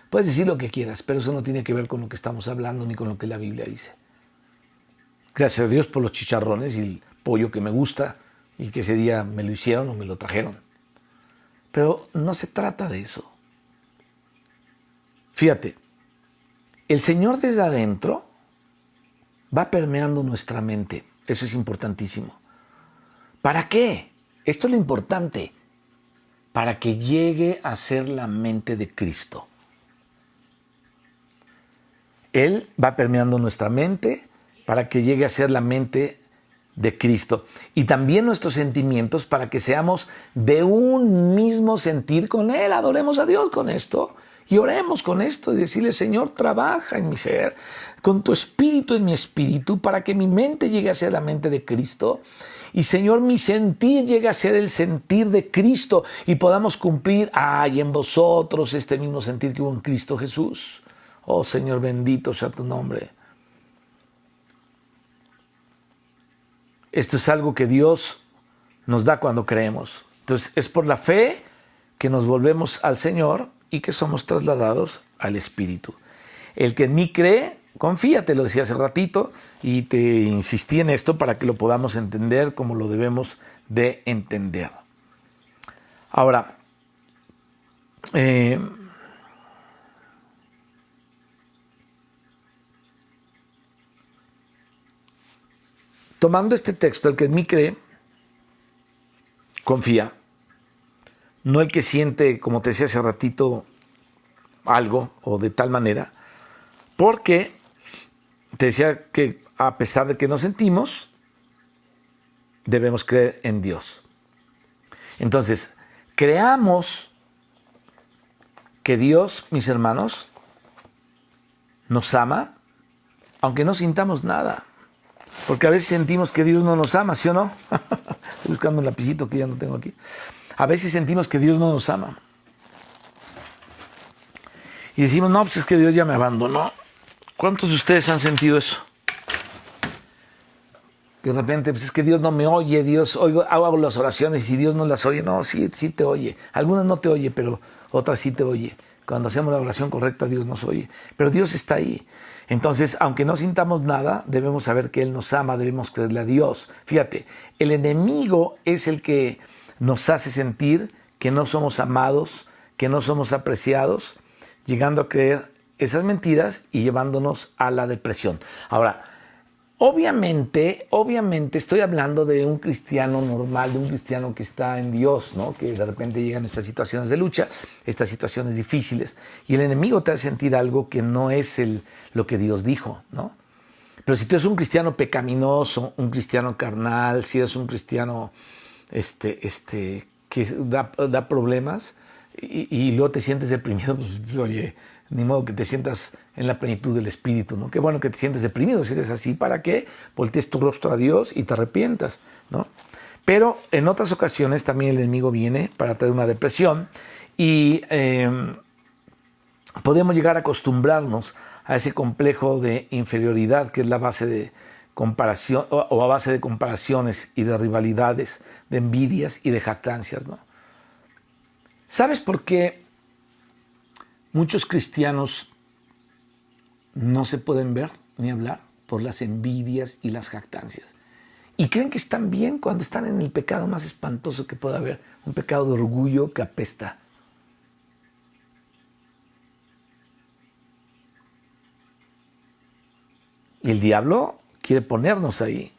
puedes decir lo que quieras, pero eso no tiene que ver con lo que estamos hablando ni con lo que la Biblia dice. Gracias a Dios por los chicharrones y el pollo que me gusta y que ese día me lo hicieron o me lo trajeron. Pero no se trata de eso. Fíjate, el Señor desde adentro va permeando nuestra mente. Eso es importantísimo. ¿Para qué? Esto es lo importante. Para que llegue a ser la mente de Cristo. Él va permeando nuestra mente para que llegue a ser la mente de Cristo. Y también nuestros sentimientos para que seamos de un mismo sentir con Él. Adoremos a Dios con esto. Y oremos con esto y decirle, Señor, trabaja en mi ser, con tu espíritu en mi espíritu, para que mi mente llegue a ser la mente de Cristo. Y Señor, mi sentir llegue a ser el sentir de Cristo y podamos cumplir, en vosotros este mismo sentir que hubo en Cristo Jesús. Oh Señor, bendito sea tu nombre. Esto es algo que Dios nos da cuando creemos. Entonces es por la fe que nos volvemos al Señor y que somos trasladados al Espíritu. El que en mí cree, confía, te lo decía hace ratito, y te insistí en esto para que lo podamos entender como lo debemos de entender. Ahora, tomando este texto, el que en mí cree, confía. No el que siente, como te decía hace ratito, algo o de tal manera, porque te decía que a pesar de que no sentimos, debemos creer en Dios. Entonces, creamos que Dios, mis hermanos, nos ama, aunque no sintamos nada. Porque a veces sentimos que Dios no nos ama, ¿sí o no? Estoy buscando un lapicito que ya no tengo aquí. A veces sentimos que Dios no nos ama. Y decimos, no, pues es que Dios ya me abandonó. ¿Cuántos de ustedes han sentido eso? Que de repente, pues es que Dios no me oye, Dios, hago las oraciones y Dios no las oye. No, sí te oye. Algunas no te oye, pero otras sí te oye. Cuando hacemos la oración correcta, Dios nos oye. Pero Dios está ahí. Entonces, aunque no sintamos nada, debemos saber que Él nos ama, debemos creerle a Dios. Fíjate, el enemigo es el que nos hace sentir que no somos amados, que no somos apreciados, llegando a creer esas mentiras y llevándonos a la depresión. Ahora, obviamente estoy hablando de un cristiano normal, de un cristiano que está en Dios, ¿no? Que de repente llegan estas situaciones de lucha, estas situaciones difíciles, y el enemigo te hace sentir algo que no es lo que Dios dijo, ¿no? Pero si tú eres un cristiano pecaminoso, un cristiano carnal, si eres un cristiano que da problemas y luego te sientes deprimido, pues oye, ni modo que te sientas en la plenitud del Espíritu, ¿no? Qué bueno que te sientes deprimido si eres así, para que voltees tu rostro a Dios y te arrepientas, ¿no? Pero en otras ocasiones también el enemigo viene para traer una depresión y podemos llegar a acostumbrarnos a ese complejo de inferioridad que es la base de comparación o a base de comparaciones y de rivalidades, de envidias y de jactancias, ¿no? ¿Sabes por qué muchos cristianos no se pueden ver ni hablar? Por las envidias y las jactancias. Y creen que están bien cuando están en el pecado más espantoso que pueda haber, un pecado de orgullo que apesta. Y el diablo quiere ponernos ahí.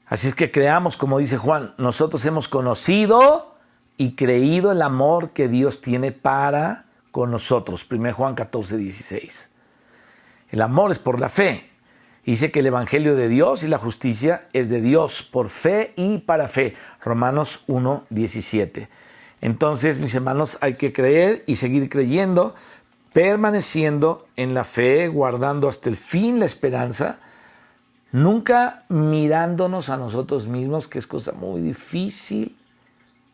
Así es que creamos, como dice Juan, nosotros hemos conocido y creído el amor que Dios tiene para con nosotros. 1 Juan 14, 16. El amor es por la fe. Dice que el evangelio de Dios y la justicia es de Dios por fe y para fe. Romanos 1, 17. Entonces, mis hermanos, hay que creer y seguir creyendo, permaneciendo en la fe, guardando hasta el fin la esperanza, nunca mirándonos a nosotros mismos, que es cosa muy difícil,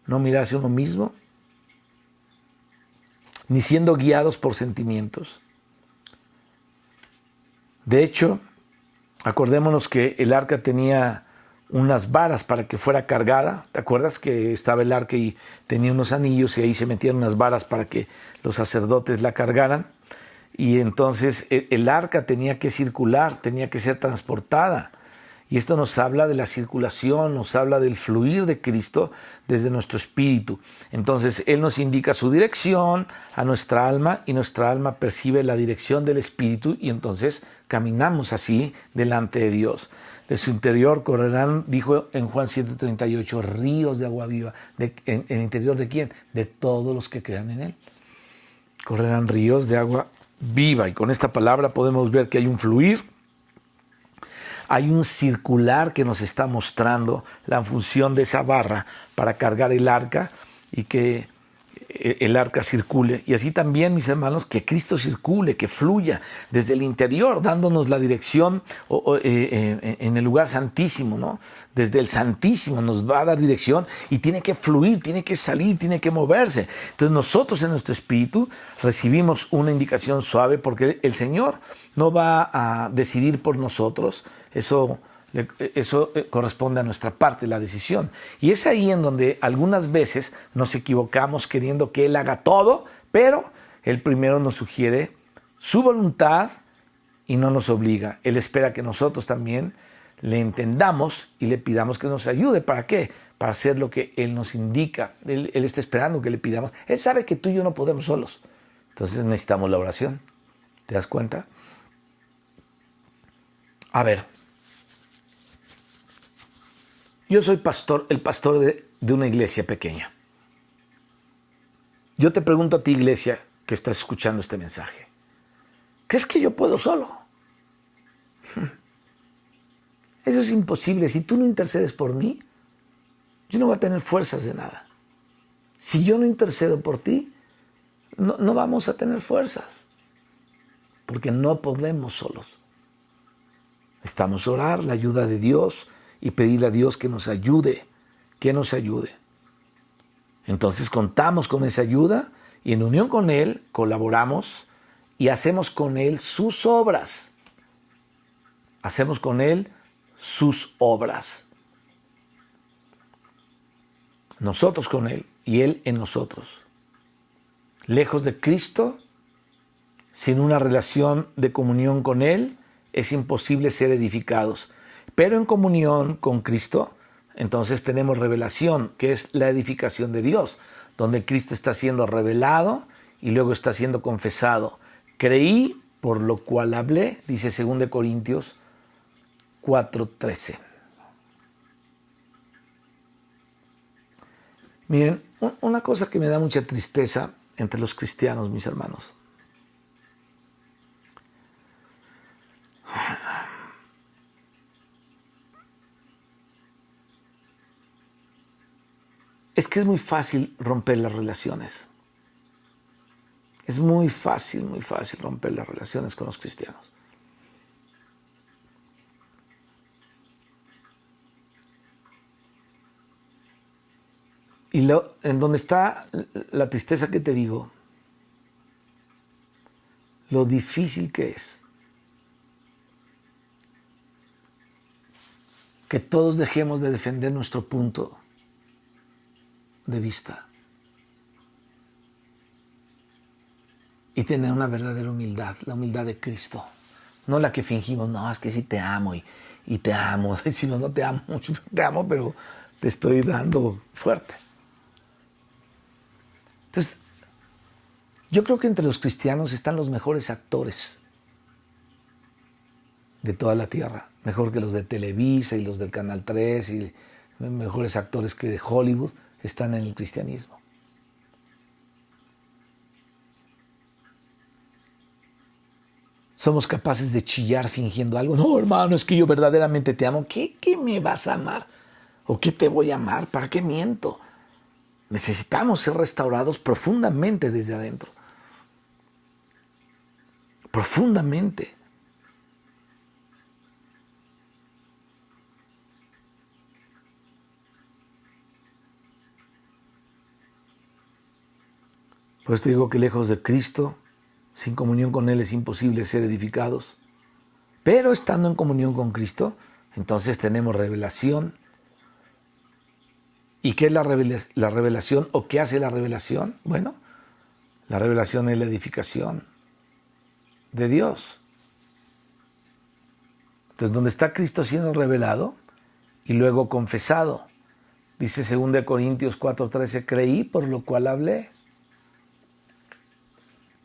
no mirarse a uno mismo, ni siendo guiados por sentimientos. De hecho, acordémonos que el arca tenía unas varas para que fuera cargada. ¿Te acuerdas que estaba el arca y tenía unos anillos y ahí se metían unas varas para que los sacerdotes la cargaran? Y entonces el arca tenía que circular, tenía que ser transportada. Y esto nos habla de la circulación, nos habla del fluir de Cristo desde nuestro espíritu. Entonces Él nos indica su dirección a nuestra alma y nuestra alma percibe la dirección del espíritu y entonces caminamos así delante de Dios. De su interior correrán, dijo en Juan 7:38, ríos de agua viva. ¿En el interior de quién? De todos los que crean en Él. Correrán ríos de agua viva. Y con esta palabra podemos ver que hay un fluir, hay un circular que nos está mostrando la función de esa barra para cargar el arca y que el arca circule. Y así también, mis hermanos, que Cristo circule, que fluya desde el interior, dándonos la dirección en el lugar santísimo, ¿no? Desde el santísimo nos va a dar dirección y tiene que fluir, tiene que salir, tiene que moverse. Entonces nosotros en nuestro espíritu recibimos una indicación suave porque el Señor no va a decidir por nosotros. Eso corresponde a nuestra parte, la decisión. Y es ahí en donde algunas veces nos equivocamos queriendo que Él haga todo, pero Él primero nos sugiere su voluntad y no nos obliga. Él espera que nosotros también le entendamos y le pidamos que nos ayude. ¿Para qué? Para hacer lo que Él nos indica. Él está esperando que le pidamos. Él sabe que tú y yo no podemos solos. Entonces necesitamos la oración. ¿Te das cuenta? A ver. Yo soy pastor, el pastor de una iglesia pequeña. Yo te pregunto a ti, iglesia, que estás escuchando este mensaje. ¿Crees que yo puedo solo? Eso es imposible. Si tú no intercedes por mí, yo no voy a tener fuerzas de nada. Si yo no intercedo por ti, no vamos a tener fuerzas. Porque no podemos solos. Necesitamos orar la ayuda de Dios y pedirle a Dios que nos ayude, Entonces contamos con esa ayuda y en unión con Él colaboramos y hacemos con Él sus obras. Hacemos con Él sus obras. Nosotros con Él y Él en nosotros. Lejos de Cristo, sin una relación de comunión con Él, es imposible ser edificados. Pero en comunión con Cristo, entonces tenemos revelación, que es la edificación de Dios, donde Cristo está siendo revelado y luego está siendo confesado. Creí, por lo cual hablé, dice 2 Corintios 4:13. Miren, una cosa que me da mucha tristeza entre los cristianos, mis hermanos. Es que es muy fácil romper las relaciones. Es muy fácil romper las relaciones con los cristianos. Y en donde está la tristeza que te digo, lo difícil que es que todos dejemos de defender nuestro punto de vista y tener una verdadera humildad, la humildad de Cristo, no la que fingimos. No, es que sí te amo y te amo. Decimos, no te amo mucho, te amo, pero te estoy dando fuerte. Entonces, yo creo que entre los cristianos están los mejores actores de toda la tierra, mejor que los de Televisa y los del Canal 3 y mejores actores que de Hollywood están en el cristianismo. Somos capaces de chillar fingiendo algo. No, hermano, es que yo verdaderamente te amo. ¿Qué me vas a amar? ¿O qué te voy a amar? ¿Para qué miento? Necesitamos ser restaurados profundamente desde adentro. Profundamente. Pues te digo que lejos de Cristo, sin comunión con Él es imposible ser edificados. Pero estando en comunión con Cristo, entonces tenemos revelación. ¿Y qué es la revelación o qué hace la revelación? Bueno, la revelación es la edificación de Dios. Entonces, donde está Cristo siendo revelado y luego confesado, dice 2 Corintios 4:13, creí, por lo cual hablé.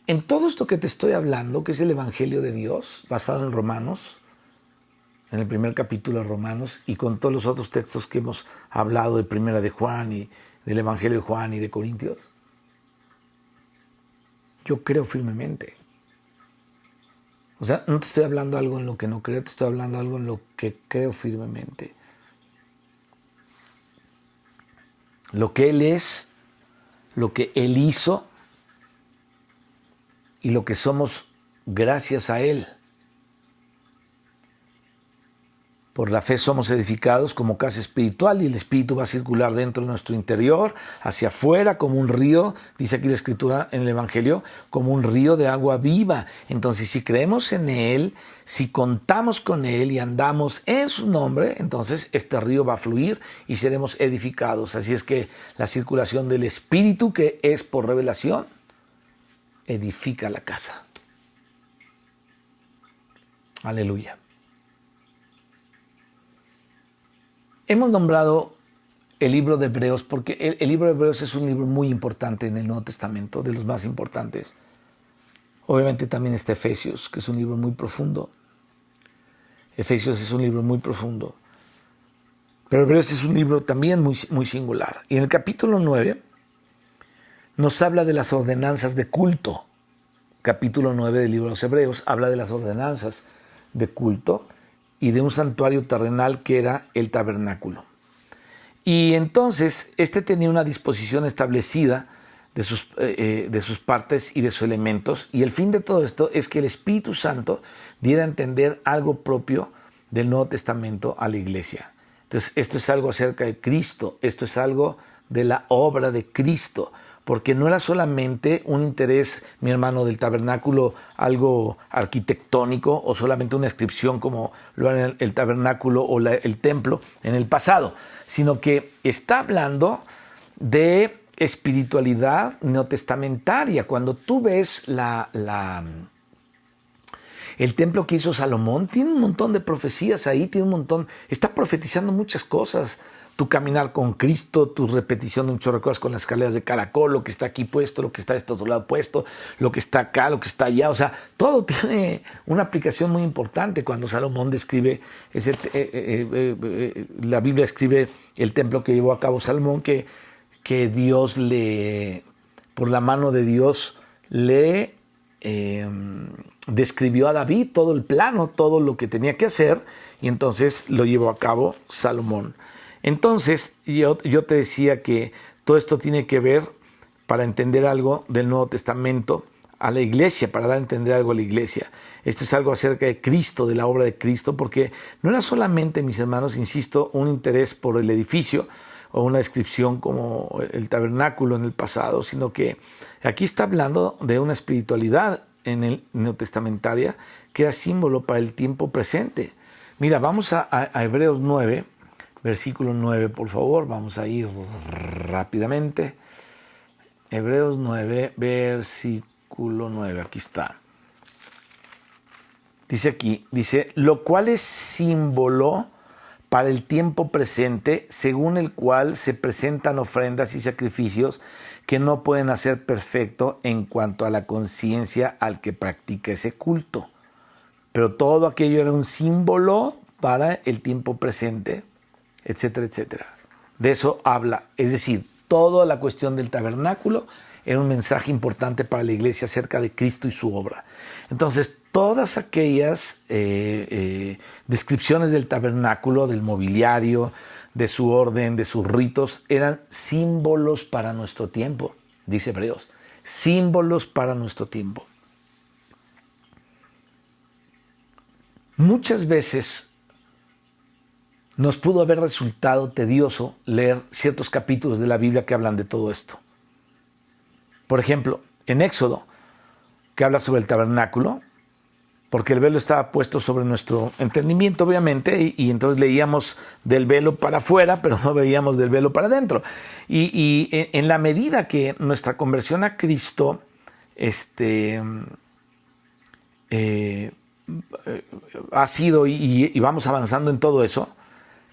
En todo esto que te estoy hablando, que es el Evangelio de Dios, basado en Romanos, en el primer capítulo de Romanos, y con todos los otros textos que hemos hablado de Primera de Juan y del Evangelio de Juan y de Corintios, yo creo firmemente. O sea, no te estoy hablando algo en lo que no creo, te estoy hablando algo en lo que creo firmemente. Lo que Él es, lo que Él hizo y lo que somos gracias a Él. Por la fe somos edificados como casa espiritual y el Espíritu va a circular dentro de nuestro interior, hacia afuera, como un río, dice aquí la Escritura en el Evangelio, como un río de agua viva. Entonces, si creemos en Él, si contamos con Él y andamos en su nombre, entonces este río va a fluir y seremos edificados. Así es que la circulación del Espíritu, que es por revelación, edifica la casa. Aleluya. Hemos nombrado el libro de Hebreos porque el libro de Hebreos es un libro muy importante en el Nuevo Testamento, de los más importantes. Obviamente también está Efesios, que es un libro muy profundo. Efesios es un libro muy profundo. Pero Hebreos es un libro también muy singular. Y en el capítulo 9 nos habla de las ordenanzas de culto. Capítulo 9 del libro de los Hebreos habla de las ordenanzas de culto y de un santuario terrenal que era el tabernáculo. Y entonces este tenía una disposición establecida de sus partes y de sus elementos, y el fin de todo esto es que el Espíritu Santo diera a entender algo propio del Nuevo Testamento a la iglesia. Entonces esto es algo acerca de Cristo, esto es algo de la obra de Cristo, porque no era solamente un interés, mi hermano, del tabernáculo, algo arquitectónico o solamente una inscripción como lo era el tabernáculo o el templo en el pasado, sino que está hablando de espiritualidad neotestamentaria. Cuando tú ves el templo que hizo Salomón, tiene un montón de profecías ahí, tiene un montón, está profetizando muchas cosas. Tu caminar con Cristo, tu repetición de un chorro de cosas con las escaleras de caracol, lo que está aquí puesto, lo que está de este otro lado puesto, lo que está acá, lo que está allá. O sea, todo tiene una aplicación muy importante cuando Salomón describe, la Biblia escribe el templo que llevó a cabo Salomón, que Dios por la mano de Dios le describió a David todo el plano, todo lo que tenía que hacer, y entonces lo llevó a cabo Salomón. Entonces, yo te decía que todo esto tiene que ver para entender algo del Nuevo Testamento a la iglesia, para dar a entender algo a la iglesia. Esto es algo acerca de Cristo, de la obra de Cristo, porque no era solamente, mis hermanos, insisto, un interés por el edificio o una descripción como el tabernáculo en el pasado, sino que aquí está hablando de una espiritualidad en el neotestamentaria que era símbolo para el tiempo presente. Mira, vamos a Hebreos 9, versículo 9, por favor. Vamos a ir rápidamente. Hebreos 9, versículo 9. Aquí está. Dice aquí, lo cual es símbolo para el tiempo presente, según el cual se presentan ofrendas y sacrificios que no pueden hacer perfecto en cuanto a la conciencia al que practica ese culto. Pero todo aquello era un símbolo para el tiempo presente, etcétera, etcétera. De eso habla, es decir, toda la cuestión del tabernáculo era un mensaje importante para la iglesia acerca de Cristo y su obra. Entonces, todas aquellas descripciones del tabernáculo, del mobiliario, de su orden, de sus ritos, eran símbolos para nuestro tiempo, dice Hebreos, símbolos para nuestro tiempo. Muchas veces nos pudo haber resultado tedioso leer ciertos capítulos de la Biblia que hablan de todo esto. Por ejemplo, en Éxodo, que habla sobre el tabernáculo, porque el velo estaba puesto sobre nuestro entendimiento, obviamente, y entonces leíamos del velo para afuera, pero no veíamos del velo para adentro. Y en la medida que nuestra conversión a Cristo ha sido y vamos avanzando en todo eso,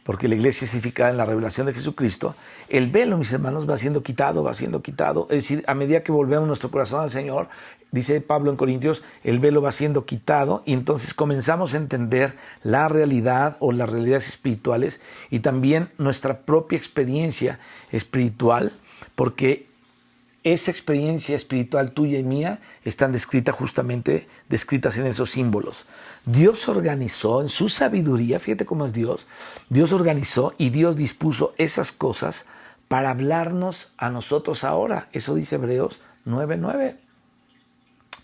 porque la iglesia es edificada en la revelación de Jesucristo, el velo, mis hermanos, va siendo quitado. Es decir, a medida que volvemos nuestro corazón al Señor, dice Pablo en Corintios, el velo va siendo quitado y entonces comenzamos a entender la realidad o las realidades espirituales y también nuestra propia experiencia espiritual, porque esa experiencia espiritual tuya y mía están descritas en esos símbolos. Dios organizó en su sabiduría, fíjate cómo es Dios organizó y Dios dispuso esas cosas para hablarnos a nosotros ahora. Eso dice Hebreos 9:9.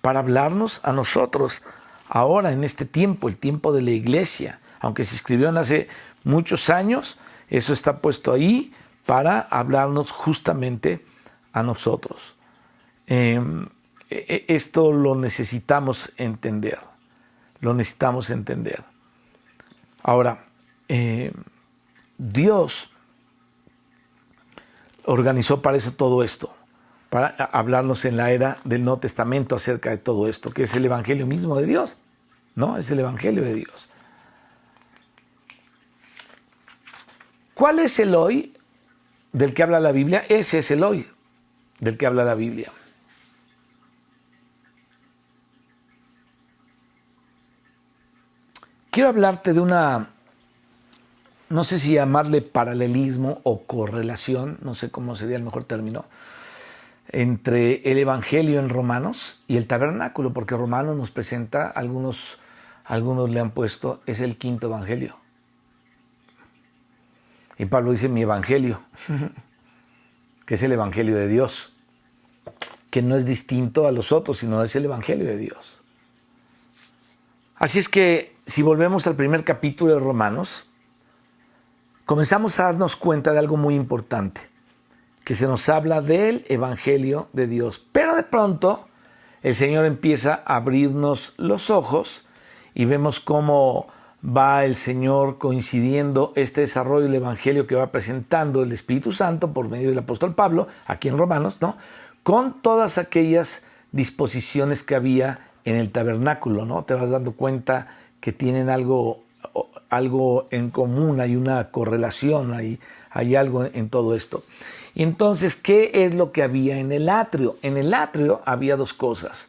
Para hablarnos a nosotros ahora, en este tiempo, el tiempo de la iglesia. Aunque se escribieron hace muchos años, eso está puesto ahí para hablarnos justamente a nosotros. Esto lo necesitamos entender. Lo necesitamos entender. Ahora, Dios organizó para eso todo esto, para hablarnos en la era del Nuevo Testamento acerca de todo esto, que es el Evangelio mismo de Dios, ¿no? Es el Evangelio de Dios. ¿Cuál es el hoy del que habla la Biblia? Ese es el hoy del que habla la Biblia. Quiero hablarte de una, no sé si llamarle paralelismo o correlación, no sé cómo sería el mejor término, entre el Evangelio en Romanos y el tabernáculo, porque Romanos nos presenta, algunos le han puesto, es el quinto Evangelio. Y Pablo dice mi Evangelio, que es el Evangelio de Dios, que no es distinto a los otros, sino es el Evangelio de Dios. Así es que si volvemos al primer capítulo de Romanos, comenzamos a darnos cuenta de algo muy importante, que se nos habla del Evangelio de Dios. Pero de pronto el Señor empieza a abrirnos los ojos y vemos cómo va el Señor coincidiendo este desarrollo del Evangelio que va presentando el Espíritu Santo por medio del apóstol Pablo, aquí en Romanos, ¿no? Con todas aquellas disposiciones que había en el tabernáculo, ¿no? Te vas dando cuenta que tienen algo en común, hay una correlación, hay algo en todo esto. Y entonces, ¿qué es lo que había en el atrio? En el atrio había dos cosas.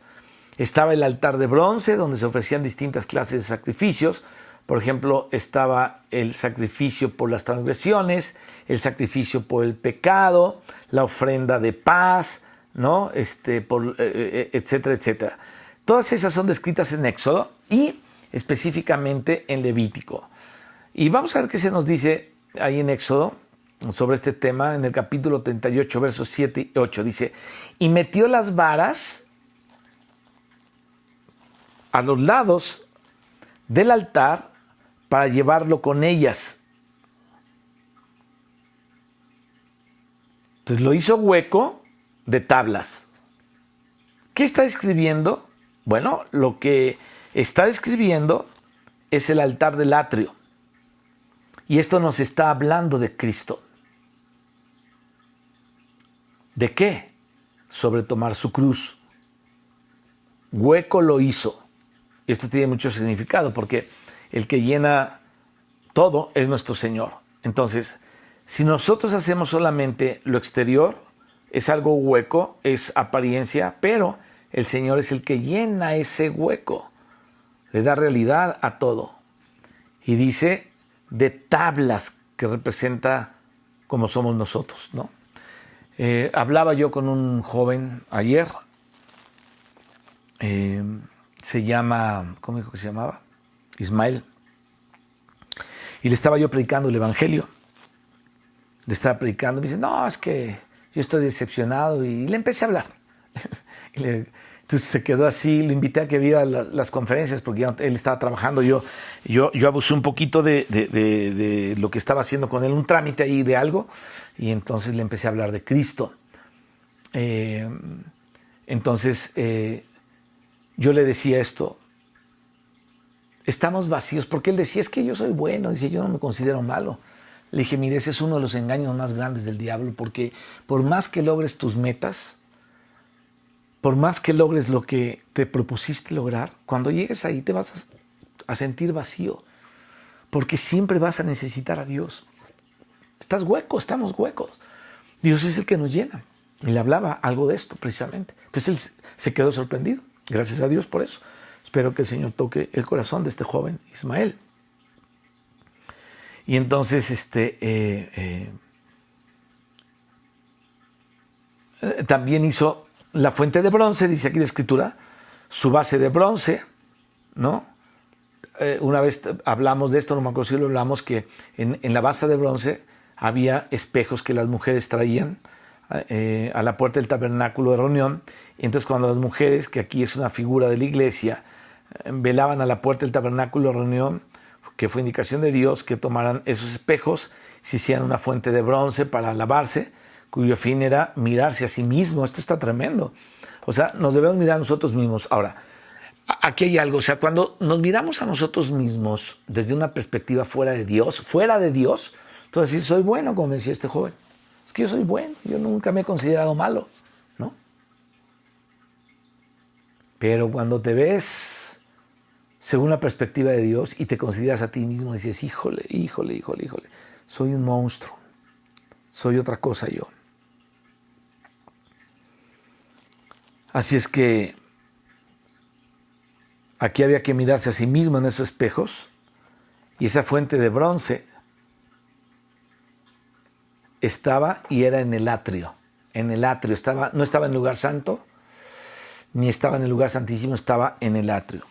Estaba el altar de bronce, donde se ofrecían distintas clases de sacrificios. Por ejemplo, estaba el sacrificio por las transgresiones, el sacrificio por el pecado, la ofrenda de paz, ¿no? Etcétera, etcétera. Todas esas son descritas en Éxodo y específicamente en Levítico. Y vamos a ver qué se nos dice ahí en Éxodo sobre este tema, en el capítulo 38, versos 7 y 8. Dice, y metió las varas a los lados del altar para llevarlo con ellas. Entonces lo hizo hueco de tablas. ¿Qué está escribiendo? Bueno, lo que está describiendo es el altar del atrio. Y esto nos está hablando de Cristo. ¿De qué? Sobre tomar su cruz. Hueco lo hizo. Esto tiene mucho significado porque el que llena todo es nuestro Señor. Entonces, si nosotros hacemos solamente lo exterior, es algo hueco, es apariencia, pero el Señor es el que llena ese hueco. Le da realidad a todo. Y dice de tablas, que representa como somos nosotros, ¿no? Hablaba yo con un joven ayer. Se llama, ¿cómo dijo que se llamaba? Ismael. Y le estaba yo predicando el Evangelio. Le estaba predicando. Me dice, no, es que yo estoy decepcionado. Y le empecé a hablar. Entonces se quedó así, lo invité a que viera las conferencias porque él estaba trabajando, yo abusé un poquito de lo que estaba haciendo con él, un trámite ahí de algo, y entonces le empecé a hablar de Cristo. Entonces yo le decía esto, estamos vacíos, porque él decía, es que yo soy bueno, dice, yo no me considero malo. Le dije, mire, ese es uno de los engaños más grandes del diablo, porque por más que logres tus metas, por más que logres lo que te propusiste lograr, cuando llegues ahí te vas a sentir vacío, porque siempre vas a necesitar a Dios. Estás hueco, estamos huecos. Dios es el que nos llena. Y le hablaba algo de esto precisamente. Entonces él se quedó sorprendido. Gracias a Dios por eso. Espero que el Señor toque el corazón de este joven Ismael. Y entonces también hizo la fuente de bronce, dice aquí la escritura, su base de bronce, ¿no? Una vez hablamos de esto, no me acuerdo si lo hablamos, que en la base de bronce había espejos que las mujeres traían a la puerta del tabernáculo de reunión. Y entonces cuando las mujeres, que aquí es una figura de la iglesia, velaban a la puerta del tabernáculo de reunión, que fue indicación de Dios que tomaran esos espejos, se hicieran una fuente de bronce para lavarse, cuyo fin era mirarse a sí mismo. Esto está tremendo. O sea, nos debemos mirar a nosotros mismos. Ahora, aquí hay algo. O sea, cuando nos miramos a nosotros mismos desde una perspectiva fuera de Dios, tú vas a decir, soy bueno, como decía este joven. Es que yo soy bueno, yo nunca me he considerado malo, ¿no? Pero cuando te ves según la perspectiva de Dios y te consideras a ti mismo, dices, híjole, soy un monstruo, soy otra cosa yo. Así es que aquí había que mirarse a sí mismo en esos espejos, y esa fuente de bronce estaba y era en el atrio. En el atrio, no estaba en el lugar santo, ni estaba en el lugar santísimo, estaba en el atrio.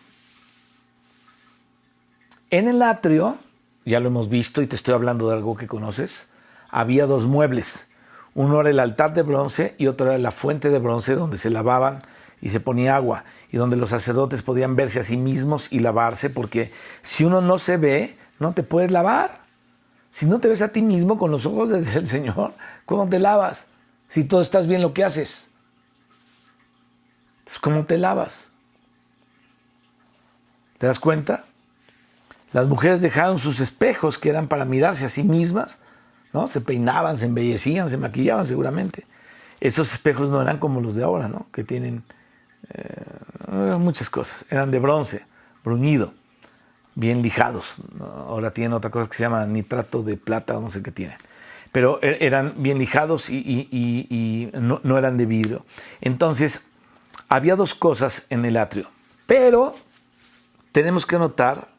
En el atrio, ya lo hemos visto y te estoy hablando de algo que conoces, había dos muebles. Uno era el altar de bronce y otro era la fuente de bronce donde se lavaban y se ponía agua, y donde los sacerdotes podían verse a sí mismos y lavarse, porque si uno no se ve, no te puedes lavar. Si no te ves a ti mismo con los ojos del Señor, ¿cómo te lavas? Si todo estás bien lo que haces. Entonces, ¿cómo te lavas? ¿Te das cuenta? Las mujeres dejaron sus espejos que eran para mirarse a sí mismas, ¿no? Se peinaban, se embellecían, se maquillaban seguramente. Esos espejos no eran como los de ahora, ¿no? Que tienen muchas cosas. Eran de bronce, bruñido, bien lijados. Ahora tienen otra cosa que se llama nitrato de plata o no sé qué tienen. Pero eran bien lijados y no eran de vidrio. Entonces, había dos cosas en el atrio. Pero tenemos que notar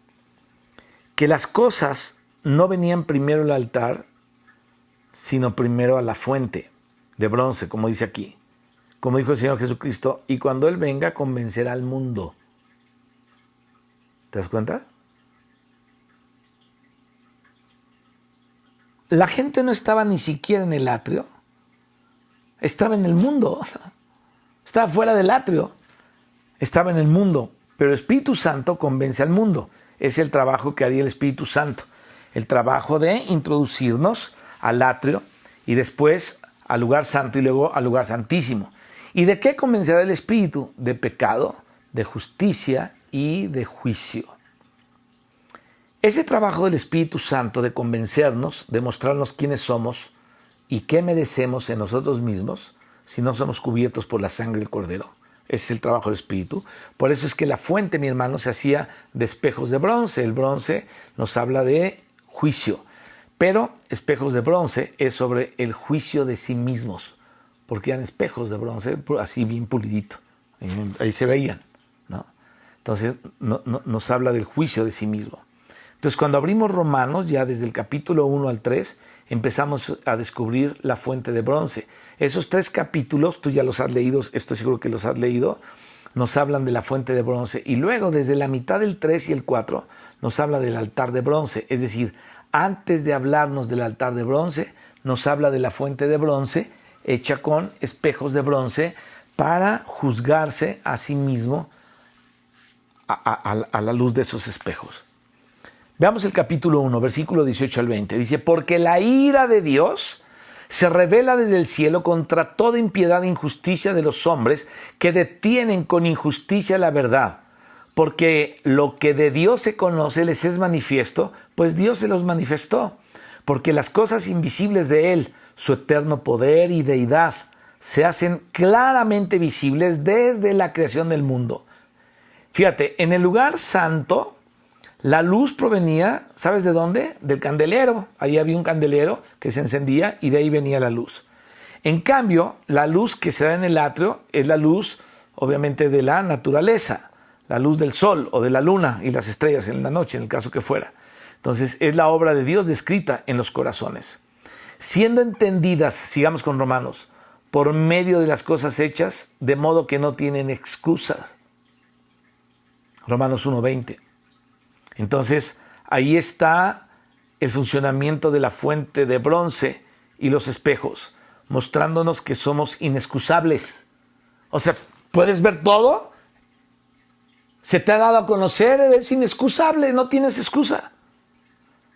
que las cosas no venían primero al altar, sino primero a la fuente de bronce, como dice aquí. Como dijo el Señor Jesucristo, y cuando Él venga, convencerá al mundo. ¿Te das cuenta? La gente no estaba ni siquiera en el atrio, estaba en el mundo, estaba fuera del atrio, estaba en el mundo, pero el Espíritu Santo convence al mundo. Es el trabajo que haría el Espíritu Santo, el trabajo de introducirnos al atrio y después al lugar santo y luego al lugar santísimo. ¿Y de qué convencerá el Espíritu? De pecado, de justicia y de juicio. Ese trabajo del Espíritu Santo de convencernos, de mostrarnos quiénes somos y qué merecemos en nosotros mismos si no somos cubiertos por la sangre del Cordero. Ese es el trabajo del Espíritu. Por eso es que la fuente, mi hermano, se hacía de espejos de bronce. El bronce nos habla de juicio. Pero espejos de bronce es sobre el juicio de sí mismos. Porque eran espejos de bronce así bien pulidito. Ahí se veían, ¿no? Entonces nos habla del juicio de sí mismo. Entonces cuando abrimos Romanos, ya desde el capítulo 1 al 3, empezamos a descubrir la fuente de bronce. Esos 3 capítulos, tú ya los has leído, estoy seguro que los has leído, nos hablan de la fuente de bronce. Y luego desde la mitad del 3 y el 4 nos habla del altar de bronce. Es decir, antes de hablarnos del altar de bronce, nos habla de la fuente de bronce hecha con espejos de bronce para juzgarse a sí mismo a la luz de esos espejos. Veamos el capítulo 1, versículo 18 al 20. Dice, porque la ira de Dios se revela desde el cielo contra toda impiedad e injusticia de los hombres que detienen con injusticia la verdad. Porque lo que de Dios se conoce les es manifiesto, pues Dios se los manifestó. Porque las cosas invisibles de Él, su eterno poder y deidad, se hacen claramente visibles desde la creación del mundo. Fíjate, en el lugar santo, la luz provenía, ¿sabes de dónde? Del candelero. Ahí había un candelero que se encendía y de ahí venía la luz. En cambio, la luz que se da en el atrio es la luz, obviamente, de la naturaleza, la luz del sol o de la luna y las estrellas en la noche, en el caso que fuera. Entonces, es la obra de Dios descrita en los corazones. Siendo entendidas, sigamos con Romanos, por medio de las cosas hechas, de modo que no tienen excusas. Romanos 1:20. Entonces, ahí está el funcionamiento de la fuente de bronce y los espejos, mostrándonos que somos inexcusables. O sea, ¿puedes ver todo? Se te ha dado a conocer, eres inexcusable, no tienes excusa.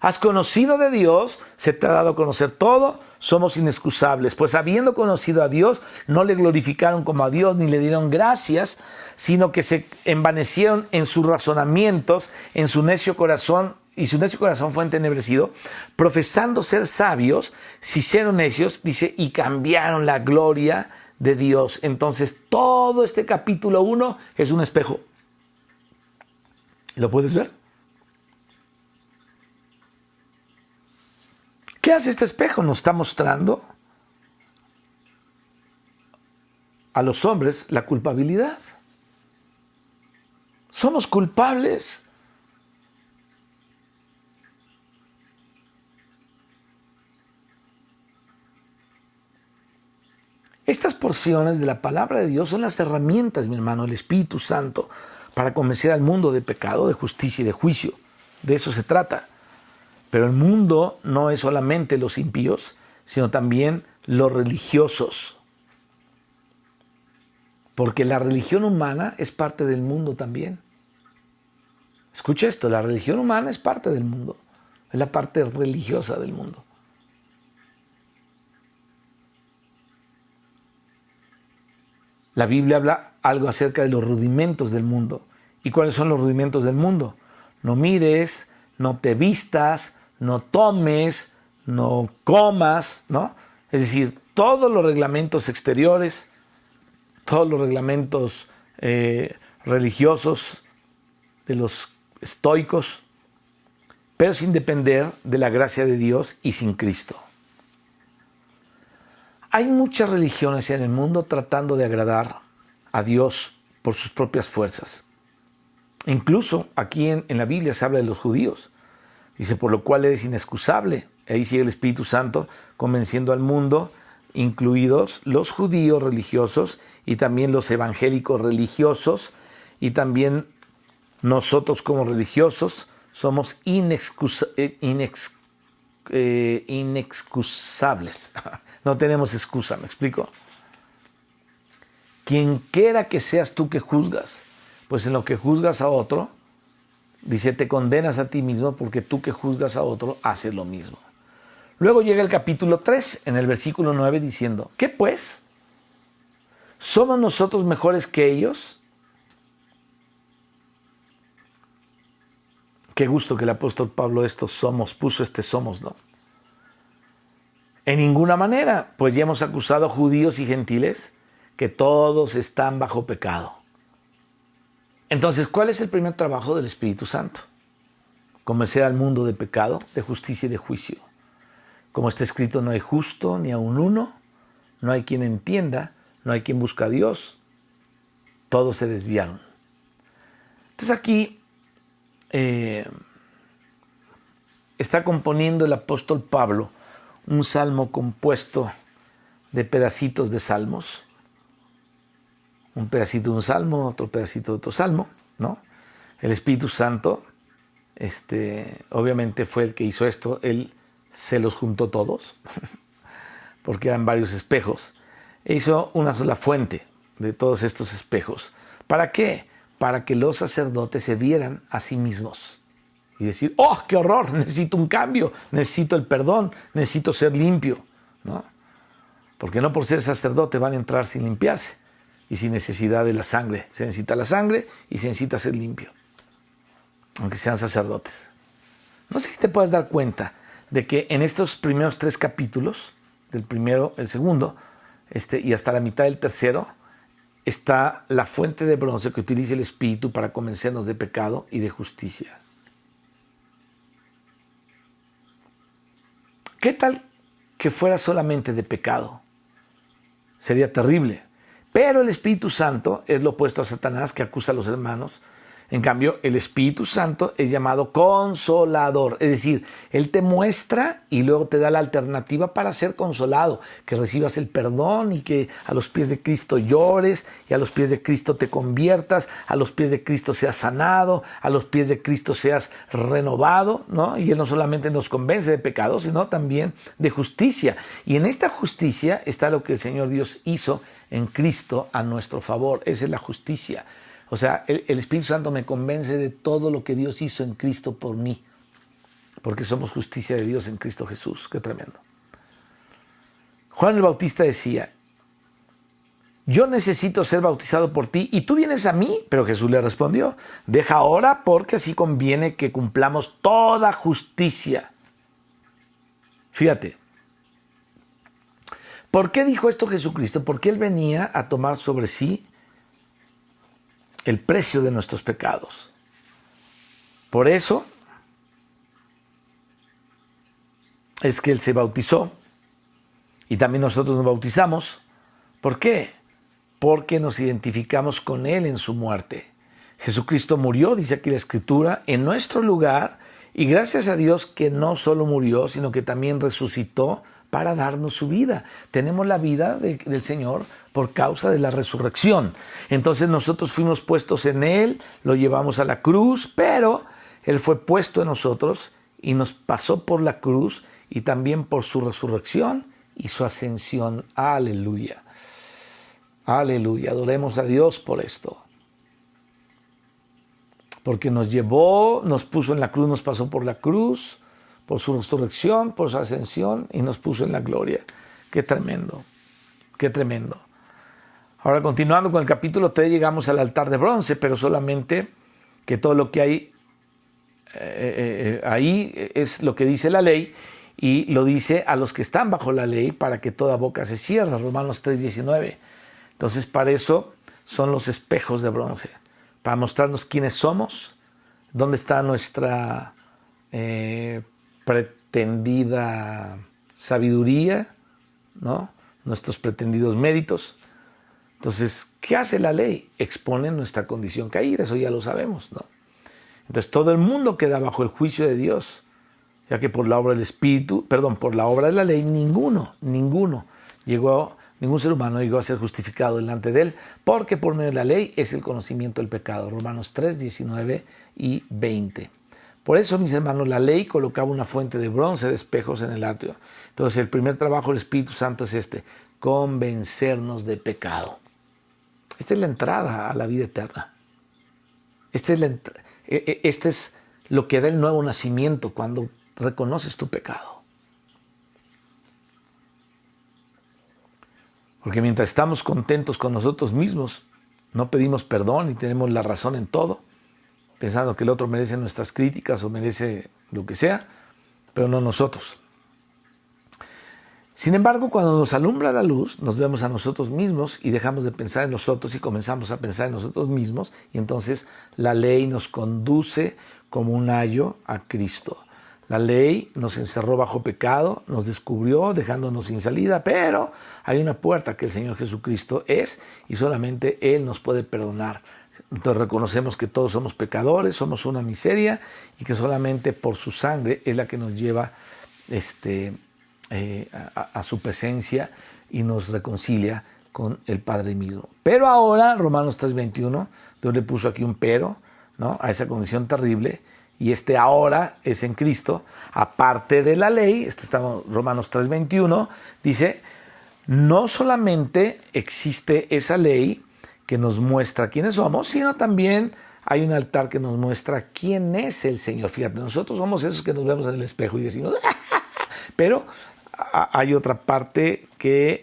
Has conocido de Dios, se te ha dado a conocer todo, somos inexcusables. Pues habiendo conocido a Dios, no le glorificaron como a Dios ni le dieron gracias, sino que se envanecieron en sus razonamientos, en su necio corazón, y su necio corazón fue entenebrecido, profesando ser sabios, se hicieron necios, dice, y cambiaron la gloria de Dios. Entonces, todo este capítulo 1 es un espejo. ¿Lo puedes ver? ¿Qué hace este espejo? Nos está mostrando a los hombres la culpabilidad. Somos culpables. Estas porciones de la palabra de Dios son las herramientas, mi hermano, del Espíritu Santo, para convencer al mundo de pecado, de justicia y de juicio. De eso se trata. Pero el mundo no es solamente los impíos, sino también los religiosos. Porque la religión humana es parte del mundo también. Escucha esto, la religión humana es parte del mundo. Es la parte religiosa del mundo. La Biblia habla algo acerca de los rudimentos del mundo. ¿Y cuáles son los rudimentos del mundo? No mires, no te vistas, no tomes, no comas, ¿no? Es decir, todos los reglamentos exteriores, todos los reglamentos religiosos de los estoicos, pero sin depender de la gracia de Dios y sin Cristo. Hay muchas religiones en el mundo tratando de agradar a Dios por sus propias fuerzas. Incluso aquí en la Biblia se habla de los judíos. Dice, por lo cual eres inexcusable. Ahí sigue el Espíritu Santo convenciendo al mundo, incluidos los judíos religiosos y también los evangélicos religiosos, y también nosotros como religiosos somos inexcusables. No tenemos excusa, ¿me explico? Quien quiera que seas tú que juzgas, pues en lo que juzgas a otro, dice, te condenas a ti mismo porque tú que juzgas a otro haces lo mismo. Luego llega el capítulo 3, en el versículo 9, diciendo, ¿qué pues? ¿Somos nosotros mejores que ellos? Qué gusto que el apóstol Pablo puso este somos, ¿no? En ninguna manera, pues ya hemos acusado a judíos y gentiles que todos están bajo pecado. Entonces, ¿cuál es el primer trabajo del Espíritu Santo? Convencer al mundo de pecado, de justicia y de juicio. Como está escrito, no hay justo ni aun uno, no hay quien entienda, no hay quien busque a Dios. Todos se desviaron. Entonces aquí está componiendo el apóstol Pablo un salmo compuesto de pedacitos de salmos. Un pedacito de un salmo, otro pedacito de otro salmo, ¿no? El Espíritu Santo, obviamente fue el que hizo esto. Él se los juntó todos, porque eran varios espejos. E hizo una sola fuente de todos estos espejos. ¿Para qué? Para que los sacerdotes se vieran a sí mismos. Y decir, ¡oh, qué horror! Necesito un cambio, necesito el perdón, necesito ser limpio, ¿no? Porque no por ser sacerdote van a entrar sin limpiarse y sin necesidad de la sangre. Se necesita la sangre y se necesita ser limpio, aunque sean sacerdotes. No sé si te puedes dar cuenta de que en estos primeros 3 capítulos, del primero, el segundo, y hasta la mitad del tercero, está la fuente de bronce que utiliza el Espíritu para convencernos de pecado y de justicia. ¿Qué tal que fuera solamente de pecado? Sería terrible. Pero el Espíritu Santo es lo opuesto a Satanás, que acusa a los hermanos. En cambio, el Espíritu Santo es llamado consolador. Es decir, Él te muestra y luego te da la alternativa para ser consolado. Que recibas el perdón y que a los pies de Cristo llores y a los pies de Cristo te conviertas, a los pies de Cristo seas sanado, a los pies de Cristo seas renovado, ¿no? Y Él no solamente nos convence de pecado, sino también de justicia. Y en esta justicia está lo que el Señor Dios hizo en Cristo a nuestro favor. Esa es la justicia. O sea, el Espíritu Santo me convence de todo lo que Dios hizo en Cristo por mí. Porque somos justicia de Dios en Cristo Jesús. Qué tremendo. Juan el Bautista decía, yo necesito ser bautizado por ti y tú vienes a mí. Pero Jesús le respondió, deja ahora porque así conviene que cumplamos toda justicia. Fíjate. ¿Por qué dijo esto Jesucristo? Porque Él venía a tomar sobre sí el precio de nuestros pecados. Por eso es que Él se bautizó y también nosotros nos bautizamos. ¿Por qué? Porque nos identificamos con Él en su muerte. Jesucristo murió, dice aquí la Escritura, en nuestro lugar y gracias a Dios que no solo murió, sino que también resucitó para darnos su vida. Tenemos la vida del Señor por causa de la resurrección. Entonces nosotros fuimos puestos en Él, lo llevamos a la cruz, pero Él fue puesto en nosotros y nos pasó por la cruz y también por su resurrección y su ascensión. Aleluya. Aleluya. Adoremos a Dios por esto. Porque nos llevó, nos puso en la cruz, nos pasó por la cruz, por su resurrección, por su ascensión y nos puso en la gloria. Qué tremendo, qué tremendo. Ahora, continuando con el capítulo 3, llegamos al altar de bronce, pero solamente que todo lo que hay ahí es lo que dice la ley y lo dice a los que están bajo la ley para que toda boca se cierre, Romanos 3:19. Entonces, para eso son los espejos de bronce, para mostrarnos quiénes somos, dónde está nuestra pretendida sabiduría, ¿no? Nuestros pretendidos méritos. Entonces, ¿qué hace la ley? Expone nuestra condición caída, eso ya lo sabemos, ¿no? Entonces, todo el mundo queda bajo el juicio de Dios, ya que por la obra del Espíritu, por la obra de la ley, ningún ser humano llegó a ser justificado delante de Él, porque por medio de la ley es el conocimiento del pecado. Romanos 3, 19 y 20. Por eso, mis hermanos, la ley colocaba una fuente de bronce de espejos en el atrio. Entonces, el primer trabajo del Espíritu Santo es convencernos de pecado. Esta es la entrada a la vida eterna. Este es lo que da el nuevo nacimiento cuando reconoces tu pecado. Porque mientras estamos contentos con nosotros mismos, no pedimos perdón y tenemos la razón en todo, pensando que el otro merece nuestras críticas o merece lo que sea, pero no nosotros. Sin embargo, cuando nos alumbra la luz, nos vemos a nosotros mismos y dejamos de pensar en nosotros y comenzamos a pensar en nosotros mismos, y entonces la ley nos conduce como un ayo a Cristo. La ley nos encerró bajo pecado, nos descubrió dejándonos sin salida, pero hay una puerta que el Señor Jesucristo es y solamente Él nos puede perdonar. Entonces reconocemos que todos somos pecadores, somos una miseria y que solamente por su sangre es la que nos lleva a su presencia y nos reconcilia con el Padre mismo. Pero ahora, Romanos 3:21, Dios le puso aquí un pero, ¿no?, a esa condición terrible, y ahora es en Cristo, aparte de la ley. Estamos Romanos 3:21, dice, no solamente existe esa ley que nos muestra quiénes somos, sino también hay un altar que nos muestra quién es el Señor. Fíjate, nosotros somos esos que nos vemos en el espejo y decimos, pero hay otra parte,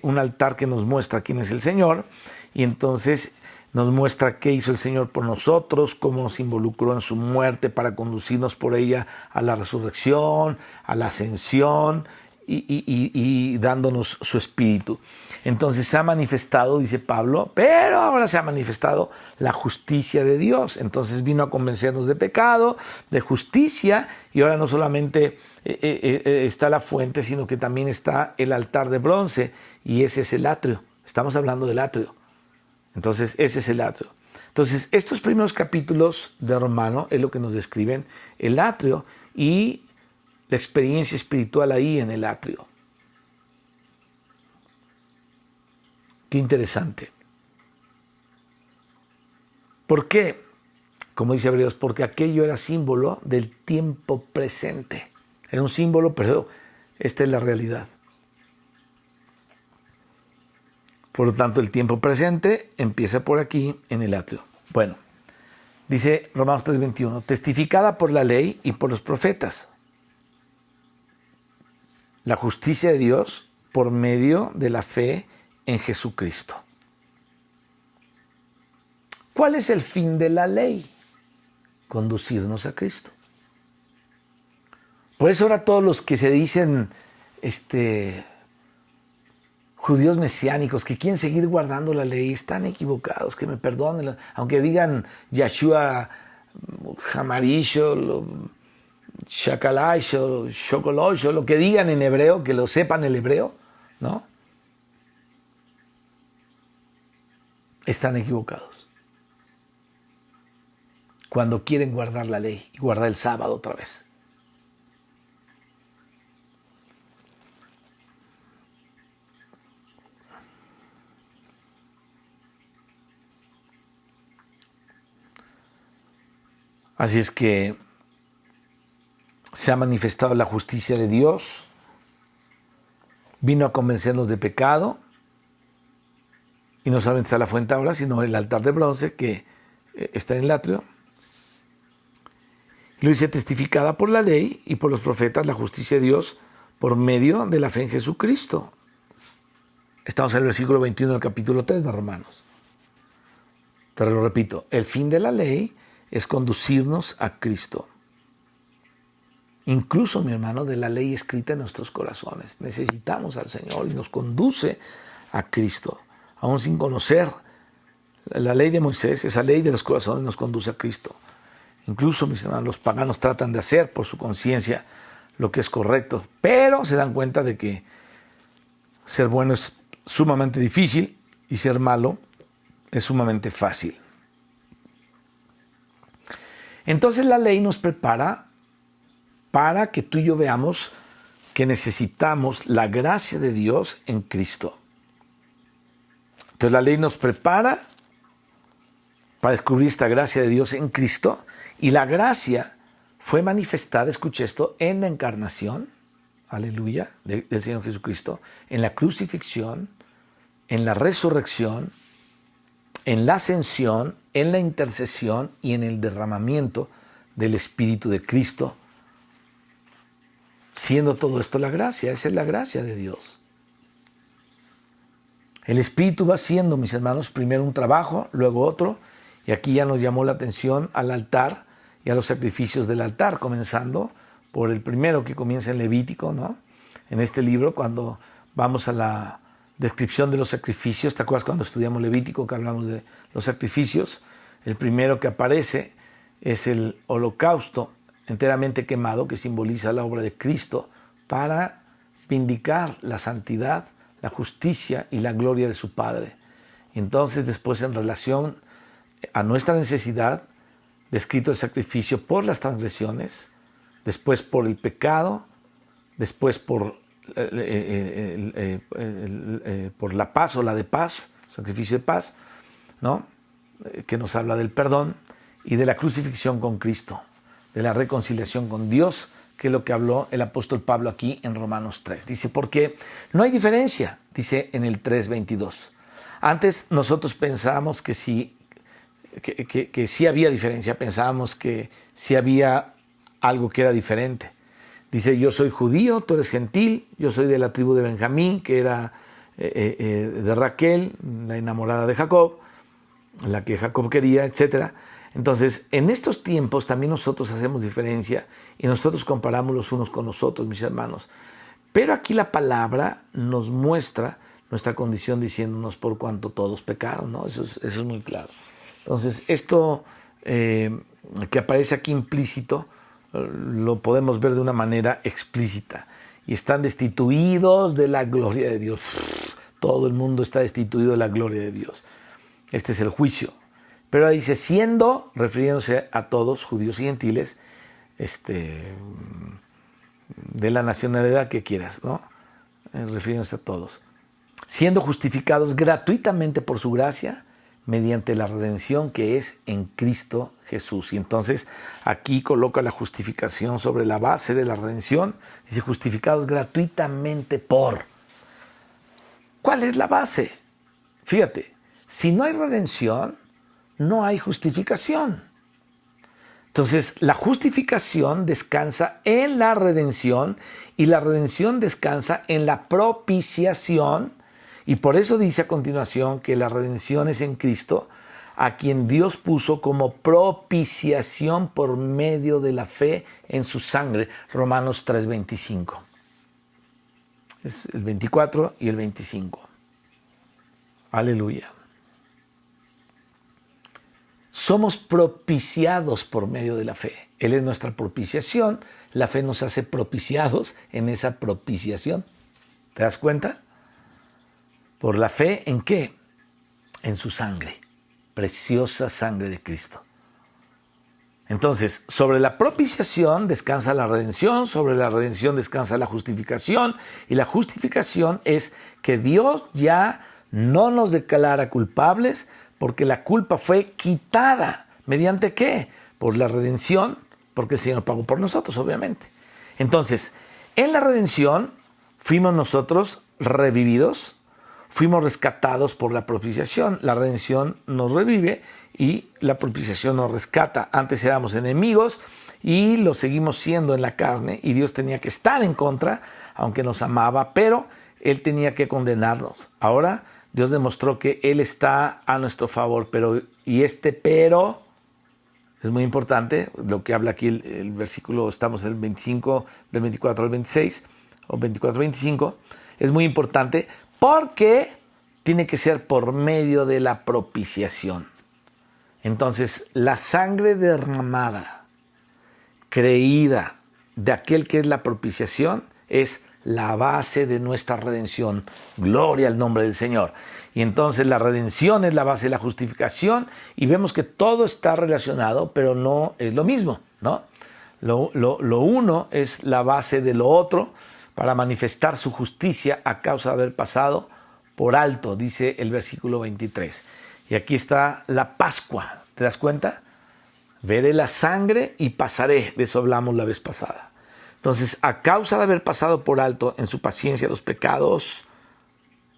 un altar que nos muestra quién es el Señor, y entonces nos muestra qué hizo el Señor por nosotros, cómo nos involucró en su muerte para conducirnos por ella a la resurrección, a la ascensión y dándonos su espíritu. Entonces se ha manifestado, dice Pablo, pero ahora se ha manifestado la justicia de Dios. Entonces vino a convencernos de pecado, de justicia, y ahora no solamente está la fuente, sino que también está el altar de bronce, y ese es el atrio. Estamos hablando del atrio. Entonces ese es el atrio. Entonces, estos primeros capítulos de Romano es lo que nos describen el atrio y la experiencia espiritual ahí en el atrio. Qué interesante. ¿Por qué? Como dice Hebreos, porque aquello era símbolo del tiempo presente. Era un símbolo, pero esta es la realidad. Por lo tanto, el tiempo presente empieza por aquí en el atrio. Bueno, dice Romanos 3:21, testificada por la ley y por los profetas. La justicia de Dios por medio de la fe en Jesucristo. ¿Cuál es el fin de la ley? Conducirnos a Cristo. Por eso ahora todos los que se dicen judíos mesiánicos que quieren seguir guardando la ley están equivocados, que me perdonen, aunque digan Yahshua Hamarisho, Shakalaisho, Shokolosho, lo que digan en hebreo, que lo sepan el hebreo, ¿no? Están equivocados. Cuando quieren guardar la ley y guardar el sábado otra vez. Así es que se ha manifestado la justicia de Dios, vino a convencernos de pecado, y no solamente está la fuente ahora, sino el altar de bronce que está en el atrio. Lo dice testificada por la ley y por los profetas la justicia de Dios por medio de la fe en Jesucristo. Estamos en el versículo 21 del capítulo 3 de Romanos. Te lo repito, el fin de la ley es conducirnos a Cristo. Incluso, mi hermano, de la ley escrita en nuestros corazones. Necesitamos al Señor y nos conduce a Cristo. Aún sin conocer la ley de Moisés, esa ley de los corazones nos conduce a Cristo. Incluso, mis hermanos, los paganos tratan de hacer por su conciencia lo que es correcto, pero se dan cuenta de que ser bueno es sumamente difícil y ser malo es sumamente fácil. Entonces la ley nos prepara para que tú y yo veamos que necesitamos la gracia de Dios en Cristo. Entonces la ley nos prepara para descubrir esta gracia de Dios en Cristo, y la gracia fue manifestada, escuche esto, en la encarnación, aleluya, del Señor Jesucristo, en la crucifixión, en la resurrección, en la ascensión, en la intercesión y en el derramamiento del Espíritu de Cristo, siendo todo esto la gracia. Esa es la gracia de Dios. El Espíritu va haciendo, mis hermanos, primero un trabajo, luego otro, y aquí ya nos llamó la atención al altar y a los sacrificios del altar, comenzando por el primero que comienza en Levítico, ¿no? En este libro, cuando vamos a la descripción de los sacrificios, ¿te acuerdas cuando estudiamos Levítico que hablamos de los sacrificios? El primero que aparece es el holocausto enteramente quemado, que simboliza la obra de Cristo para vindicar la santidad, la justicia y la gloria de su Padre. Entonces, después, en relación a nuestra necesidad, descrito el sacrificio por las transgresiones, después por el pecado, después por la paz o la de paz, sacrificio de paz, ¿no? Que nos habla del perdón y de la crucifixión con Cristo, de la reconciliación con Dios, que es lo que habló el apóstol Pablo aquí en Romanos 3. Dice, porque no hay diferencia, dice en el 3:22. Antes nosotros pensábamos que sí había diferencia, pensábamos que sí había algo que era diferente. Dice, yo soy judío, tú eres gentil, yo soy de la tribu de Benjamín, que era de Raquel, la enamorada de Jacob, la que Jacob quería, etc. Entonces, en estos tiempos también nosotros hacemos diferencia y nosotros comparamos los unos con los otros, mis hermanos. Pero aquí la palabra nos muestra nuestra condición diciéndonos por cuanto todos pecaron, ¿no? Eso es muy claro. Entonces, esto que aparece aquí implícito, lo podemos ver de una manera explícita. Y están destituidos de la gloria de Dios. Todo el mundo está destituido de la gloria de Dios. Este es el juicio. Pero dice, siendo, refiriéndose a todos, judíos y gentiles, de la nacionalidad que quieras, ¿no? Refiriéndose a todos. Siendo justificados gratuitamente por su gracia, mediante la redención que es en Cristo Jesús. Y entonces aquí coloca la justificación sobre la base de la redención. Dice, justificados gratuitamente por. ¿Cuál es la base? Fíjate, si no hay redención, no hay justificación. Entonces, la justificación descansa en la redención y la redención descansa en la propiciación. Y por eso dice a continuación que la redención es en Cristo, a quien Dios puso como propiciación por medio de la fe en su sangre. Romanos 3:25. Es el 24 y el 25. Aleluya. Somos propiciados por medio de la fe. Él es nuestra propiciación. La fe nos hace propiciados en esa propiciación. ¿Te das cuenta? Por la fe, ¿en qué? En su sangre. Preciosa sangre de Cristo. Entonces, sobre la propiciación descansa la redención, sobre la redención descansa la justificación, y la justificación es que Dios ya no nos declara culpables, porque la culpa fue quitada. ¿Mediante qué? Por la redención, porque el Señor pagó por nosotros, obviamente. Entonces, en la redención fuimos nosotros revividos, fuimos rescatados por la propiciación. La redención nos revive y la propiciación nos rescata. Antes éramos enemigos y lo seguimos siendo en la carne, y Dios tenía que estar en contra, aunque nos amaba, pero Él tenía que condenarnos. Ahora Dios demostró que Él está a nuestro favor, pero es muy importante, lo que habla aquí el versículo, estamos en el 25, del 24 al 26, o 24-25, es muy importante porque tiene que ser por medio de la propiciación. Entonces, la sangre derramada, creída de aquel que es la propiciación, es la base de nuestra redención. Gloria al nombre del Señor. Y entonces la redención es la base de la justificación, y vemos que todo está relacionado, pero no es lo mismo, ¿no? Lo uno es la base de lo otro para manifestar su justicia a causa de haber pasado por alto, dice el versículo 23. Y aquí está la Pascua, ¿te das cuenta? Veré la sangre y pasaré, de eso hablamos la vez pasada. Entonces, a causa de haber pasado por alto en su paciencia los pecados,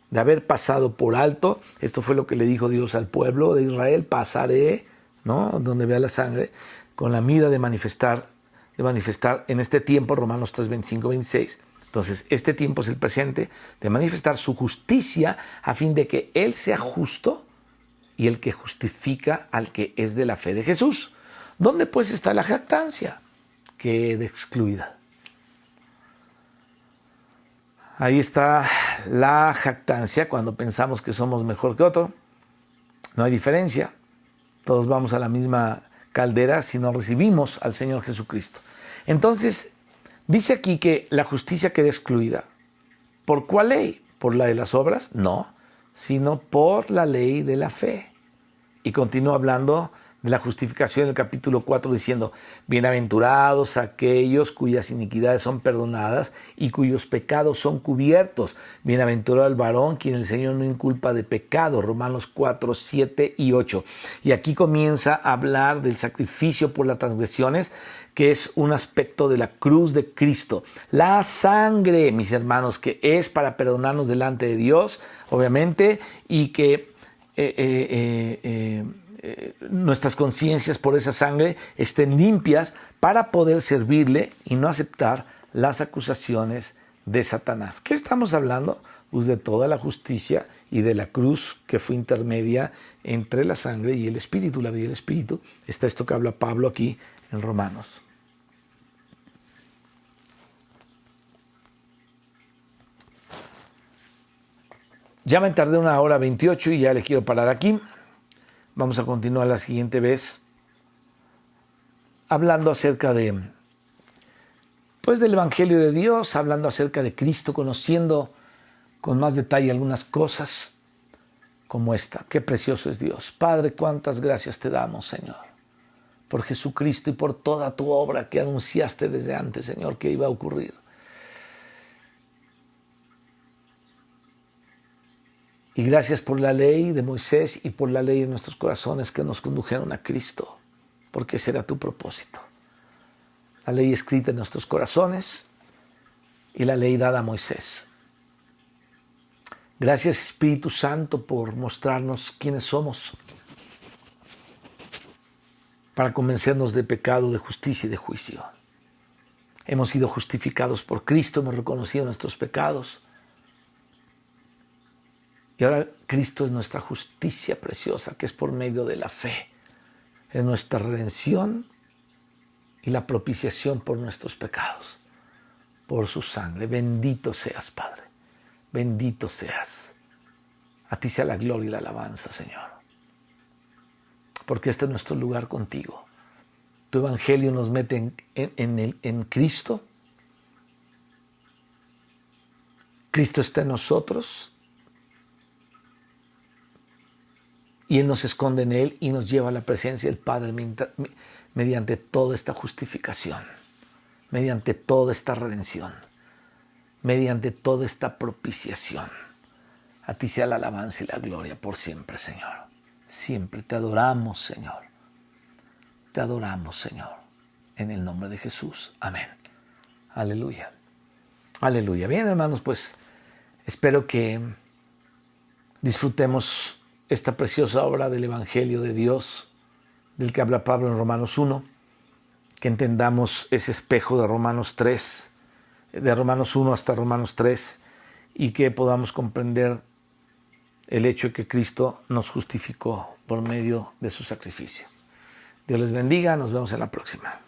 de haber pasado por alto, esto fue lo que le dijo Dios al pueblo de Israel, pasaré, ¿no? Donde vea la sangre, con la mira de manifestar en este tiempo, Romanos 3, 25, 26. Entonces, este tiempo es el presente de manifestar su justicia a fin de que Él sea justo y el que justifica al que es de la fe de Jesús. ¿Dónde pues está la jactancia? Queda excluida. Ahí está la jactancia cuando pensamos que somos mejor que otro. No hay diferencia. Todos vamos a la misma caldera si no recibimos al Señor Jesucristo. Entonces, dice aquí que la justicia queda excluida. ¿Por cuál ley? ¿Por la de las obras? No, sino por la ley de la fe. Y continúa hablando de la justificación en el capítulo 4 diciendo, bienaventurados aquellos cuyas iniquidades son perdonadas y cuyos pecados son cubiertos. Bienaventurado el varón quien el Señor no inculpa de pecado. Romanos 4, 7 y 8. Y aquí comienza a hablar del sacrificio por las transgresiones, que es un aspecto de la cruz de Cristo. La sangre, mis hermanos, que es para perdonarnos delante de Dios, obviamente, y que nuestras conciencias por esa sangre estén limpias para poder servirle y no aceptar las acusaciones de Satanás. ¿Qué estamos hablando? Pues de toda la justicia y de la cruz que fue intermedia entre la sangre y el Espíritu, la vida y el Espíritu. Está esto que habla Pablo aquí en Romanos. Ya me tardé 1:28 y ya le quiero parar aquí. Vamos a continuar la siguiente vez hablando acerca del Evangelio de Dios, hablando acerca de Cristo, conociendo con más detalle algunas cosas como esta. Qué precioso es Dios. Padre, cuántas gracias te damos, Señor, por Jesucristo y por toda tu obra que anunciaste desde antes, Señor, que iba a ocurrir. Y gracias por la ley de Moisés y por la ley de nuestros corazones que nos condujeron a Cristo, porque ese era tu propósito. La ley escrita en nuestros corazones y la ley dada a Moisés. Gracias, Espíritu Santo, por mostrarnos quiénes somos, para convencernos de pecado, de justicia y de juicio. Hemos sido justificados por Cristo, hemos reconocido nuestros pecados. Y ahora Cristo es nuestra justicia preciosa, que es por medio de la fe. Es nuestra redención y la propiciación por nuestros pecados, por su sangre. Bendito seas, Padre. Bendito seas. A ti sea la gloria y la alabanza, Señor. Porque este es nuestro lugar contigo. Tu evangelio nos mete en Cristo. Cristo está en nosotros. Y Él nos esconde en Él y nos lleva a la presencia del Padre mediante toda esta justificación, mediante toda esta redención, mediante toda esta propiciación. A ti sea la alabanza y la gloria por siempre, Señor. Siempre te adoramos, Señor. Te adoramos, Señor. En el nombre de Jesús. Amén. Aleluya. Aleluya. Bien, hermanos, pues espero que disfrutemos esta preciosa obra del Evangelio de Dios, del que habla Pablo en Romanos 1, que entendamos ese espejo de Romanos 3, de Romanos 1 hasta Romanos 3, y que podamos comprender el hecho de que Cristo nos justificó por medio de su sacrificio. Dios les bendiga, nos vemos en la próxima.